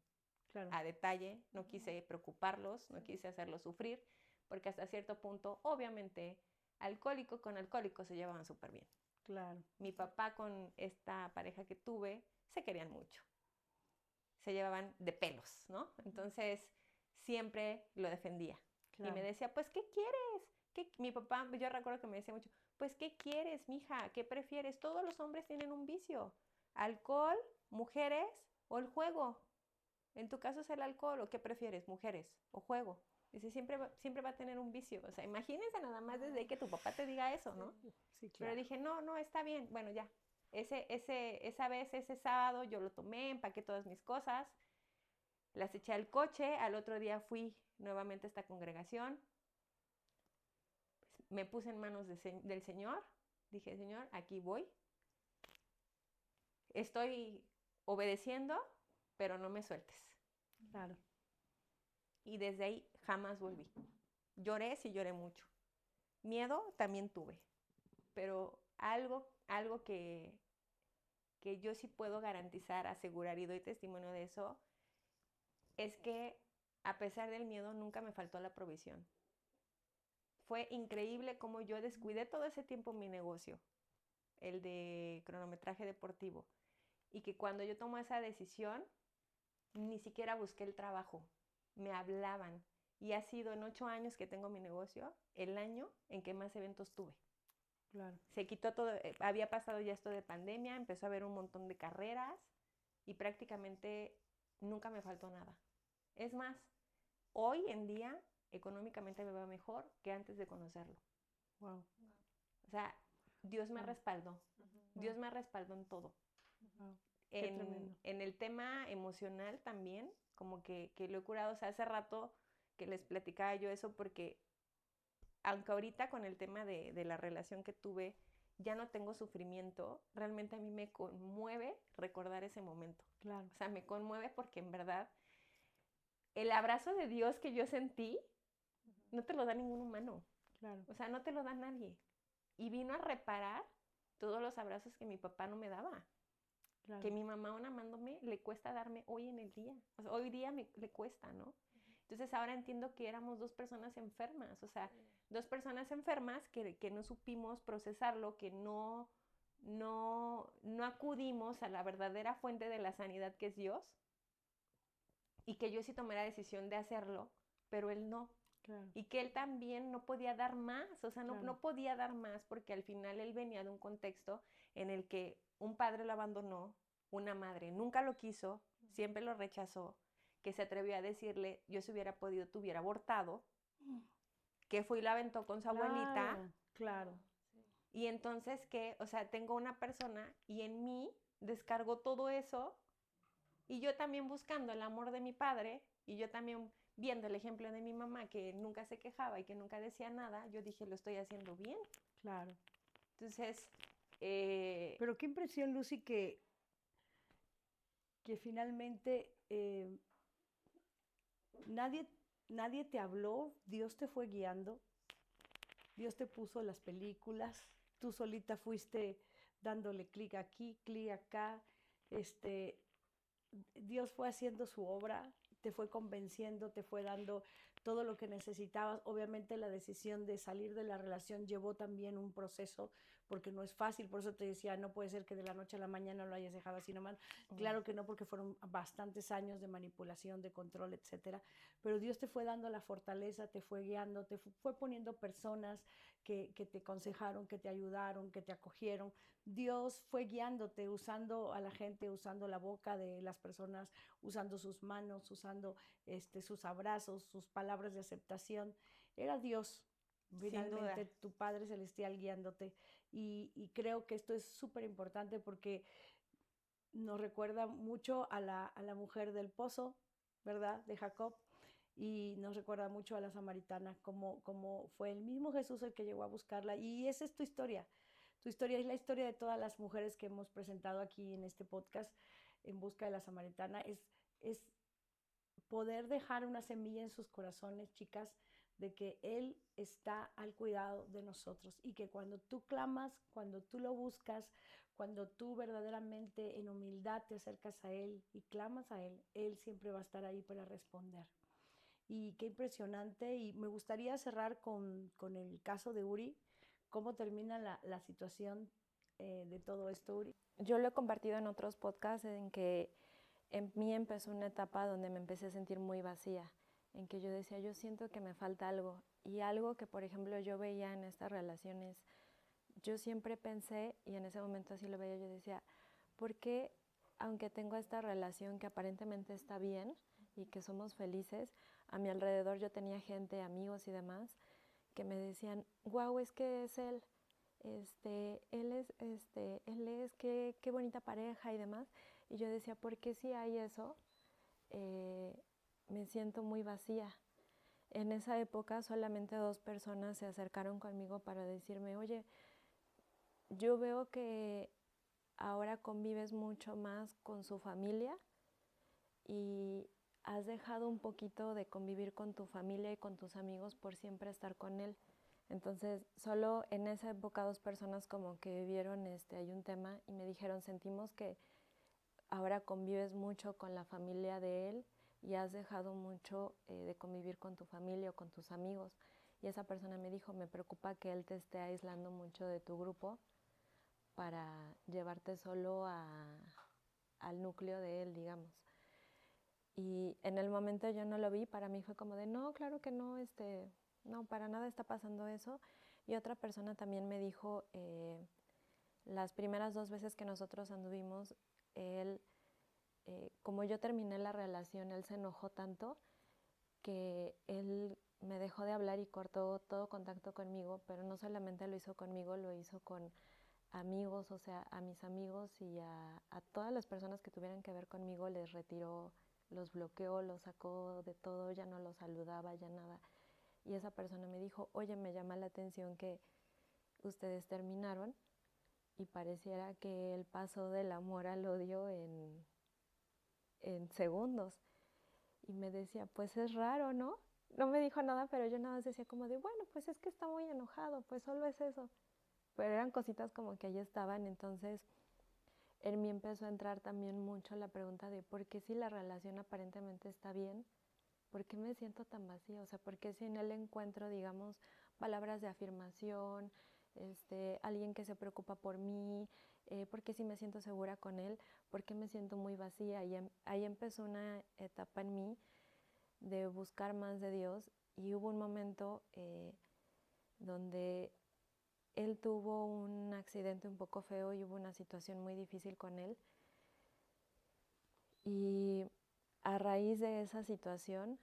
a detalle, no quise preocuparlos, no quise hacerlos sufrir, porque hasta cierto punto, obviamente, alcohólico con alcohólico se llevaban súper bien. Claro. Mi papá con esta pareja que tuve se querían mucho, se llevaban de pelos, ¿no? Entonces siempre lo defendía. Claro. Y me decía, pues, ¿qué quieres? Mi papá, yo recuerdo que me decía mucho, pues, ¿qué quieres, mija? ¿Qué prefieres? Todos los hombres tienen un vicio, alcohol, mujeres o el juego. En tu caso es el alcohol, ¿o qué prefieres? ¿Mujeres o juego? Dice, siempre va a tener un vicio. O sea, imagínense nada más desde ahí que tu papá te diga eso, ¿no? Sí, claro. Pero dije, no, está bien. Bueno, ya. Esa vez, ese sábado, yo lo tomé, empaqué todas mis cosas, las eché al coche. Al otro día fui nuevamente a esta congregación. Me puse en manos del Señor. Dije, Señor, aquí voy. Estoy obedeciendo, pero no me sueltes. Claro. Y desde ahí jamás volví. Lloré, sí lloré mucho. Miedo también tuve. Pero algo que yo sí puedo garantizar, asegurar y doy testimonio de eso, es que a pesar del miedo nunca me faltó la provisión. Fue increíble cómo yo descuidé todo ese tiempo mi negocio, el de cronometraje deportivo, y que cuando yo tomé esa decisión, ni siquiera busqué el trabajo, me hablaban. Y ha sido en 8 años que tengo mi negocio, el año en que más eventos tuve. Claro. Se quitó todo, había pasado ya esto de pandemia, empezó a haber un montón de carreras y prácticamente nunca me faltó nada. Es más, hoy en día económicamente me va mejor que antes de conocerlo. Wow. O sea, Dios me Wow. respaldó. Wow. Dios me respaldó en todo. Wow. Qué tremendo. En el tema emocional también, como que lo he curado. O sea, hace rato que les platicaba yo eso porque aunque ahorita con el tema de la relación que tuve ya no tengo sufrimiento, realmente a mí me conmueve recordar ese momento. Claro. O sea, me conmueve porque en verdad el abrazo de Dios que yo sentí no te lo da ningún humano. Claro. O sea, no te lo da nadie. Y vino a reparar todos los abrazos que mi papá no me daba. Claro. Que mi mamá, aún amándome, le cuesta darme hoy en el día. O sea, hoy día le cuesta, ¿no? Entonces ahora entiendo que éramos 2 personas enfermas, o sea, 2 personas enfermas que no supimos procesarlo, que no acudimos a la verdadera fuente de la sanidad que es Dios, y que yo sí tomé la decisión de hacerlo, pero él no. Claro. Y que él también no podía dar más, o sea, no podía dar más porque al final él venía de un contexto en el que un padre lo abandonó, una madre nunca lo quiso, siempre lo rechazó, que se atrevió a decirle, yo si hubiera podido, te hubiera abortado, que fue y la aventó con su abuelita. Claro. Y entonces que, o sea, tengo una persona y en mí descargó todo eso y yo también buscando el amor de mi padre y yo también viendo el ejemplo de mi mamá que nunca se quejaba y que nunca decía nada, yo dije, lo estoy haciendo bien. Claro. Entonces... Pero qué impresión, Lucy, que finalmente nadie te habló, Dios te fue guiando, Dios te puso las películas, tú solita fuiste dándole clic aquí, clic acá, Dios fue haciendo su obra, te fue convenciendo, te fue dando todo lo que necesitabas. Obviamente la decisión de salir de la relación llevó también un proceso, porque no es fácil, por eso te decía, no puede ser que de la noche a la mañana lo hayas dejado así nomás. Claro que no, porque fueron bastantes años de manipulación, de control, etcétera, pero Dios te fue dando la fortaleza, te fue guiando, te fue poniendo personas que te aconsejaron, que te ayudaron, que te acogieron. Dios fue guiándote, usando a la gente, usando la boca de las personas, usando sus manos, usando sus abrazos, sus palabras de aceptación. Era Dios, Sin duda. finalmente tu Padre Celestial guiándote. Y creo que esto es súper importante porque nos recuerda mucho a la mujer del pozo, ¿verdad? De Jacob. Y nos recuerda mucho a la samaritana, como fue el mismo Jesús el que llegó a buscarla. Y esa es tu historia. Tu historia es la historia de todas las mujeres que hemos presentado aquí en este podcast en busca de la samaritana. Es poder dejar una semilla en sus corazones, chicas, de que Él está al cuidado de nosotros y que cuando tú clamas, cuando tú lo buscas, cuando tú verdaderamente en humildad te acercas a Él y clamas a Él, Él siempre va a estar ahí para responder. Y qué impresionante. Y me gustaría cerrar con el caso de Uri. ¿Cómo termina la situación de todo esto, Uri? Yo lo he compartido en otros podcasts en que en mí empezó una etapa donde me empecé a sentir muy vacía, en que yo decía, yo siento que me falta algo. Y algo que, por ejemplo, yo veía en estas relaciones, yo siempre pensé, y en ese momento así lo veía, yo decía, ¿por qué, aunque tengo esta relación que aparentemente está bien y que somos felices, a mi alrededor yo tenía gente, amigos y demás, que me decían, wow, es que es él, él es, qué bonita pareja y demás. Y yo decía, ¿por qué si hay eso? eh, Me siento muy vacía. En esa época solamente 2 personas se acercaron conmigo para decirme, oye, yo veo que ahora convives mucho más con su familia y has dejado un poquito de convivir con tu familia y con tus amigos por siempre estar con él. Entonces, solo en esa época 2 personas como que vieron hay un tema y me dijeron, sentimos que ahora convives mucho con la familia de él y has dejado mucho de convivir con tu familia o con tus amigos. Y esa persona me dijo, me preocupa que él te esté aislando mucho de tu grupo para llevarte solo al núcleo de él, digamos. Y en el momento yo no lo vi, para mí fue como de, no, claro que no, no, para nada está pasando eso. Y otra persona también me dijo, las primeras 2 veces que nosotros anduvimos, él, como yo terminé la relación, él se enojó tanto que él me dejó de hablar y cortó todo contacto conmigo, pero no solamente lo hizo conmigo, lo hizo con amigos, o sea, a mis amigos y a todas las personas que tuvieran que ver conmigo, les retiró, los bloqueó, los sacó de todo, ya no los saludaba, ya nada. Y esa persona me dijo, oye, me llama la atención que ustedes terminaron y pareciera que él pasó del amor al odio en segundos. Y me decía, pues es raro, ¿no? No me dijo nada, pero yo nada más decía como de, bueno, pues es que está muy enojado, pues solo es eso. Pero eran cositas como que ahí estaban, entonces en mí empezó a entrar también mucho la pregunta de por qué si la relación aparentemente está bien, ¿por qué me siento tan vacía? O sea, ¿por qué si en él encuentro, digamos, palabras de afirmación, alguien que se preocupa por mí, por qué si me siento segura con él, por qué me siento muy vacía? Y ahí empezó una etapa en mí de buscar más de Dios y hubo un momento donde él tuvo un accidente un poco feo y hubo una situación muy difícil con él. Y a raíz de esa situación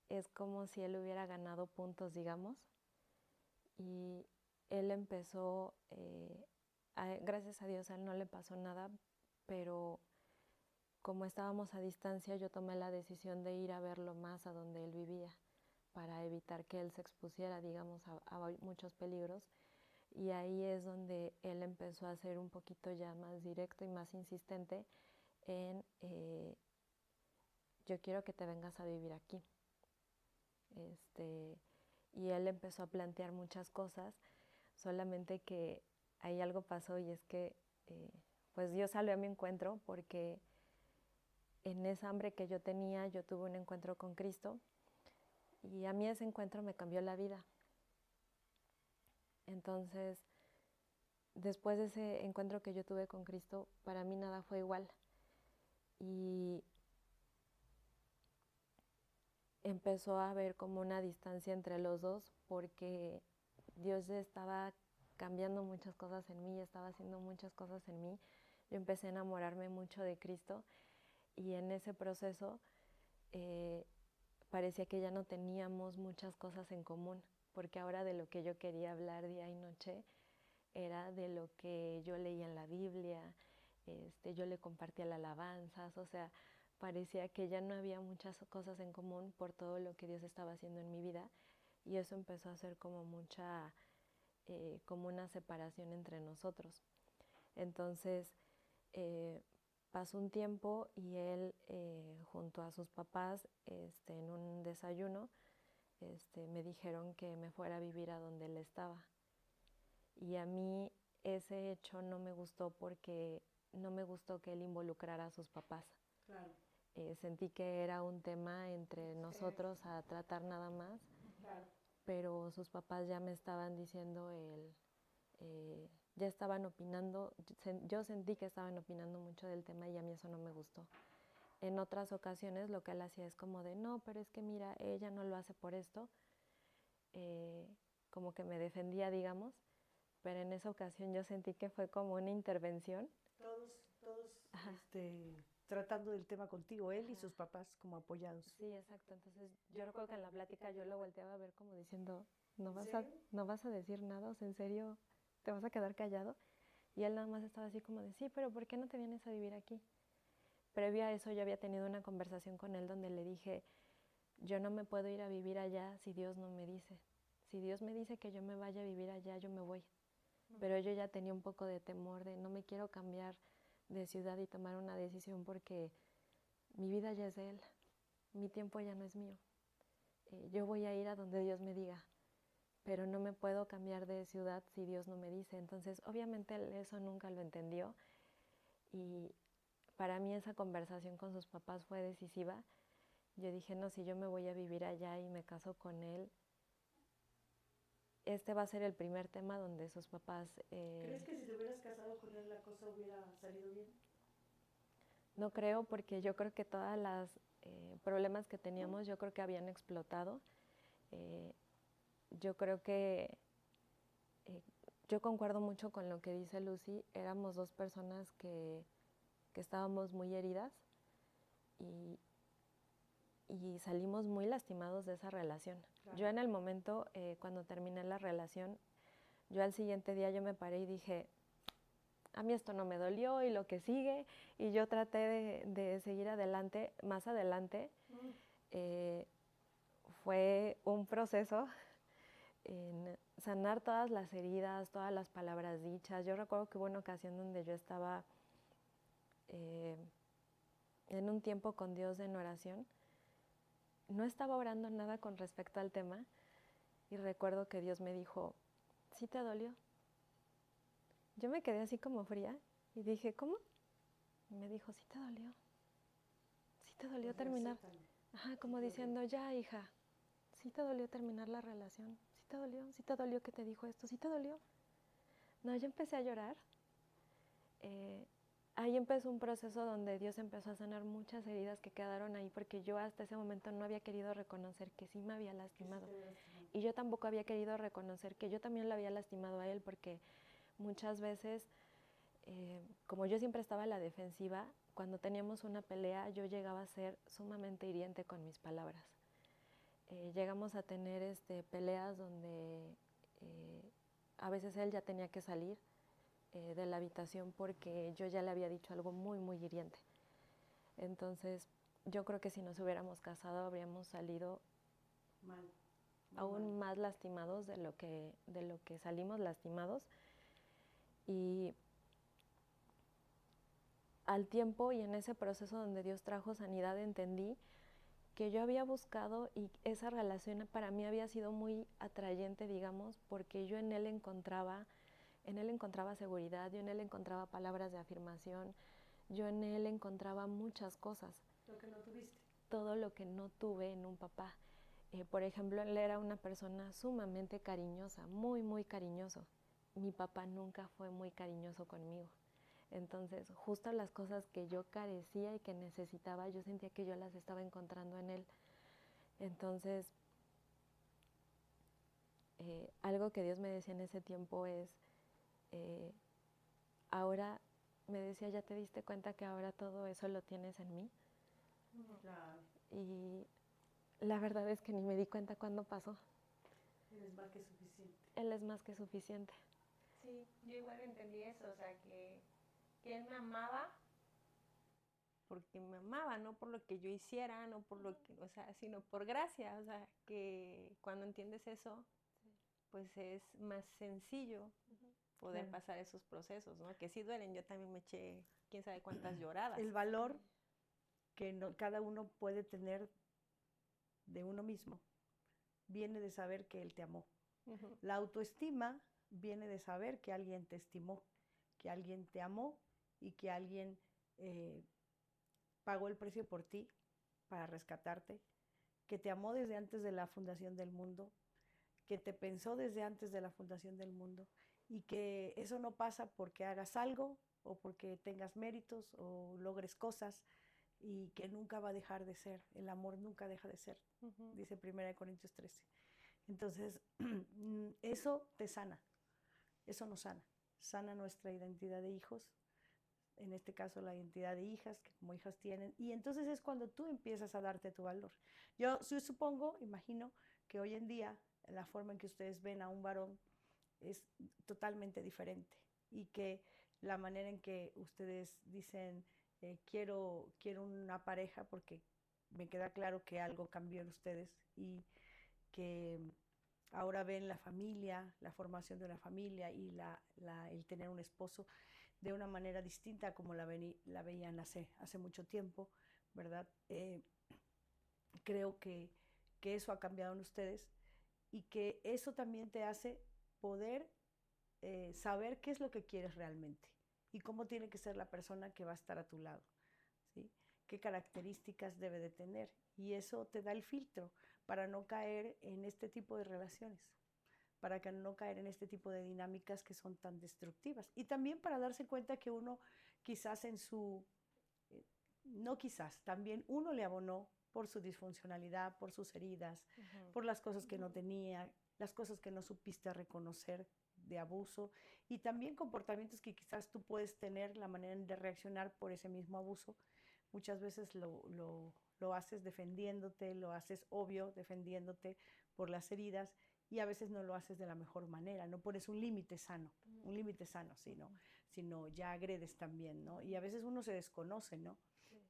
es como si él hubiera ganado puntos, digamos. Y él empezó, gracias a Dios a él no le pasó nada, pero como estábamos a distancia yo tomé la decisión de ir a verlo más a donde él vivía para evitar que él se expusiera, digamos, a muchos peligros. Y ahí es donde él empezó a ser un poquito ya más directo y más insistente en yo quiero que te vengas a vivir aquí. Y él empezó a plantear muchas cosas, solamente que ahí algo pasó y es que pues Dios salió a mi encuentro porque en esa hambre que yo tenía yo tuve un encuentro con Cristo y a mí ese encuentro me cambió la vida. Entonces, después de ese encuentro que yo tuve con Cristo, para mí nada fue igual. Y empezó a haber como una distancia entre los dos porque Dios estaba cambiando muchas cosas en mí, estaba haciendo muchas cosas en mí. Yo empecé a enamorarme mucho de Cristo y en ese proceso parecía que ya no teníamos muchas cosas en común, porque ahora de lo que yo quería hablar día y noche era de lo que yo leía en la Biblia, yo le compartía las alabanzas, o sea, parecía que ya no había muchas cosas en común por todo lo que Dios estaba haciendo en mi vida, y eso empezó a ser como como una separación entre nosotros. Entonces, pasó un tiempo y él, junto a sus papás, en un desayuno, me dijeron que me fuera a vivir a donde él estaba. Y a mí ese hecho no me gustó porque no me gustó que él involucrara a sus papás. Claro. Sentí que era un tema entre nosotros a tratar nada más, Claro. pero sus papás ya me estaban diciendo ya estaban opinando, yo sentí que estaban opinando mucho del tema y a mí eso no me gustó. En otras ocasiones lo que él hacía es como de, no, pero es que mira, ella no lo hace por esto, como que me defendía, digamos, pero en esa ocasión yo sentí que fue como una intervención. Todos tratando del tema contigo, él y sus papás como apoyados. Sí, exacto. Entonces yo recuerdo que en la plática yo lo volteaba a ver como diciendo, ¿no ¿En vas a decir nada? O sea, ¿en serio te vas a quedar callado? Y él nada más estaba así como de, sí, pero ¿por qué no te vienes a vivir aquí? Previo a eso yo había tenido una conversación con él donde le dije, yo no me puedo ir a vivir allá si Dios no me dice. Si Dios me dice que yo me vaya a vivir allá, yo me voy. Pero yo ya tenía un poco de temor de no me quiero cambiar de ciudad y tomar una decisión porque mi vida ya es de Él, mi tiempo ya no es mío. Yo voy a ir a donde Dios me diga, pero no me puedo cambiar de ciudad si Dios no me dice. Entonces, obviamente él eso nunca lo entendió y para mí esa conversación con sus papás fue decisiva. Yo dije, no, si yo me voy a vivir allá y me caso con él, este va a ser el primer tema donde sus papás... ¿Crees que si te hubieras casado con él la cosa hubiera salido bien? No creo, porque yo creo que todas las problemas que teníamos, yo creo que habían explotado. Yo creo que yo concuerdo mucho con lo que dice Lucy. Éramos dos personas que estábamos muy heridas y salimos muy lastimados de esa relación. Claro. Yo en el momento, cuando terminé la relación, yo al siguiente día yo me paré y dije, a mí esto no me dolió y lo que sigue, y yo traté de seguir adelante. Más adelante fue un proceso en sanar todas las heridas, todas las palabras dichas. Yo recuerdo que hubo una ocasión donde yo estaba en un tiempo con Dios en oración. No estaba orando nada con respecto al tema y recuerdo que Dios me dijo, ¿sí te dolió? Yo me quedé así como fría y dije, ¿cómo? Y me dijo, ¿sí te dolió? ¿Sí te dolió terminar? Ajá, como diciendo, ya hija, ¿sí te dolió terminar la relación? ¿Sí te dolió? ¿Sí te dolió que te dijo esto? ¿Sí te dolió? No, yo empecé a llorar. Ahí empezó un proceso donde Dios empezó a sanar muchas heridas que quedaron ahí porque yo hasta ese momento no había querido reconocer que sí me había lastimado. Y yo tampoco había querido reconocer que yo también lo había lastimado a él porque muchas veces, como yo siempre estaba a la defensiva, cuando teníamos una pelea yo llegaba a ser sumamente hiriente con mis palabras. Llegamos a tener peleas donde a veces él ya tenía que salir de la habitación porque yo ya le había dicho algo muy, muy hiriente. Entonces, yo creo que si nos hubiéramos casado habríamos salido aún más lastimados de lo que salimos lastimados. Y al tiempo y en ese proceso donde Dios trajo sanidad, entendí que yo había buscado y esa relación para mí había sido muy atrayente, digamos, porque yo en él encontraba seguridad, yo en él encontraba palabras de afirmación, yo en él encontraba muchas cosas. Lo que no tuviste. Todo lo que no tuve en un papá. Por ejemplo, él era una persona sumamente cariñosa, muy, muy cariñoso. Mi papá nunca fue muy cariñoso conmigo. Entonces, justo las cosas que yo carecía y que necesitaba, yo sentía que yo las estaba encontrando en él. Entonces, algo que Dios me decía en ese tiempo es, ahora, me decía, ¿ya te diste cuenta que ahora todo eso lo tienes en mí? Claro, Y la verdad es que ni me di cuenta cuándo pasó. eres más que suficiente. Él es más que suficiente. Sí, yo igual entendí eso, o sea, que él me amaba porque me amaba, no por lo que yo hiciera, no por lo que, o sea, sino por gracia, o sea, que cuando entiendes eso, pues es más sencillo poder Claro. pasar esos procesos, ¿no? Que sí duelen, yo también me eché quién sabe cuántas lloradas. El valor que cada uno puede tener de uno mismo viene de saber que él te amó. Ujú. La autoestima viene de saber que alguien te estimó, que alguien te amó y que alguien eh, pagó el precio por ti para rescatarte, que te amó desde antes de la fundación del mundo, que te pensó desde antes de la fundación del mundo y que eso no pasa porque hagas algo o porque tengas méritos o logres cosas y que nunca va a dejar de ser, el amor nunca deja de ser, Ujú. dice 1 Corintios 13. Entonces, eso te sana, eso nos sana, sana nuestra identidad de hijos, en este caso la identidad de hijas, que como hijas tienen, y entonces es cuando tú empiezas a darte tu valor. Yo supongo, imagino, que hoy en día la forma en que ustedes ven a un varón es totalmente diferente y que la manera en que ustedes dicen, quiero una pareja, porque me queda claro que algo cambió en ustedes y que ahora ven la familia, la formación de una familia y el tener un esposo de una manera distinta como la veían hace mucho tiempo, ¿verdad? Creo que eso ha cambiado en ustedes y que eso también te hace poder saber qué es lo que quieres realmente y cómo tiene que ser la persona que va a estar a tu lado, ¿sí? Qué características debe de tener. Y eso te da el filtro para no caer en este tipo de relaciones, para no caer en este tipo de dinámicas que son tan destructivas. Y también para darse cuenta que uno quizás no quizás, también uno le abonó por su disfuncionalidad, por sus heridas, Ujú. por las cosas que no tenía, las cosas que no supiste reconocer de abuso y también comportamientos que quizás tú puedes tener, la manera de reaccionar por ese mismo abuso. Muchas veces lo haces defendiéndote, lo haces obvio defendiéndote por las heridas y a veces no lo haces de la mejor manera, no pones un límite sano, sino ya agredes también, ¿no? Y a veces uno se desconoce, ¿no?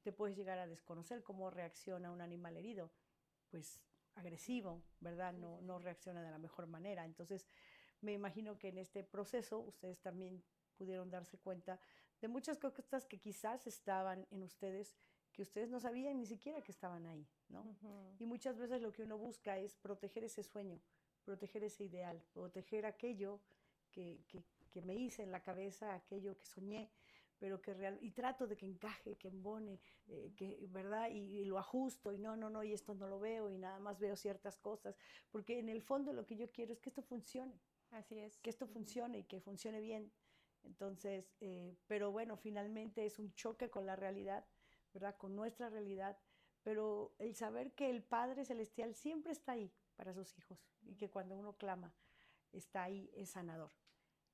Te puedes llegar a desconocer cómo reacciona un animal herido, pues agresivo, ¿verdad? No reacciona de la mejor manera. Entonces, me imagino que en este proceso ustedes también pudieron darse cuenta de muchas cosas que quizás estaban en ustedes, que ustedes no sabían ni siquiera que estaban ahí, ¿no? Ujú. Y muchas veces lo que uno busca es proteger ese sueño, proteger ese ideal, proteger aquello que me hice en la cabeza, aquello que soñé, pero que real, y trato de que encaje, que embone, ¿verdad? Y lo ajusto, y no, y esto no lo veo, y nada más veo ciertas cosas, porque en el fondo lo que yo quiero es que esto funcione, Así es. que esto funcione y que funcione bien. Entonces, pero bueno, finalmente es un choque con la realidad, ¿verdad? Con nuestra realidad, pero el saber que el Padre Celestial siempre está ahí para sus hijos y que cuando uno clama, está ahí, es sanador.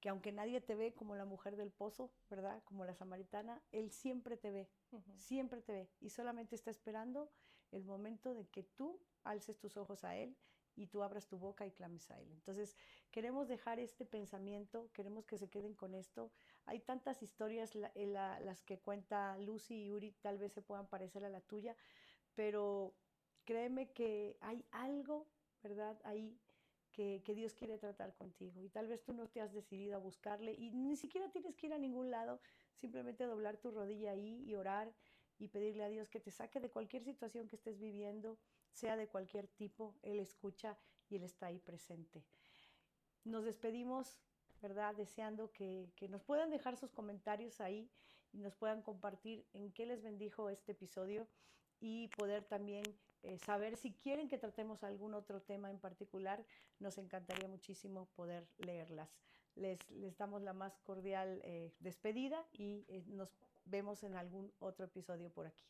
Que aunque nadie te ve como la mujer del pozo, ¿verdad? Como la samaritana, Él Ujú. siempre te ve y solamente está esperando el momento de que tú alces tus ojos a Él y tú abras tu boca y clames a Él. Entonces, queremos dejar este pensamiento, queremos que se queden con esto. Hay tantas historias, las que cuenta Lucy y Uri tal vez se puedan parecer a la tuya, pero créeme que hay algo, ¿verdad? Ahí que Dios quiere tratar contigo y tal vez tú no te has decidido a buscarle y ni siquiera tienes que ir a ningún lado, simplemente doblar tu rodilla ahí y orar y pedirle a Dios que te saque de cualquier situación que estés viviendo, sea de cualquier tipo, Él escucha y Él está ahí presente. Nos despedimos, ¿verdad? Deseando que nos puedan dejar sus comentarios ahí y nos puedan compartir en qué les bendijo este episodio y poder también saber si quieren que tratemos algún otro tema en particular. Nos encantaría muchísimo poder leerlas. Les damos la más cordial despedida y nos vemos en algún otro episodio por aquí.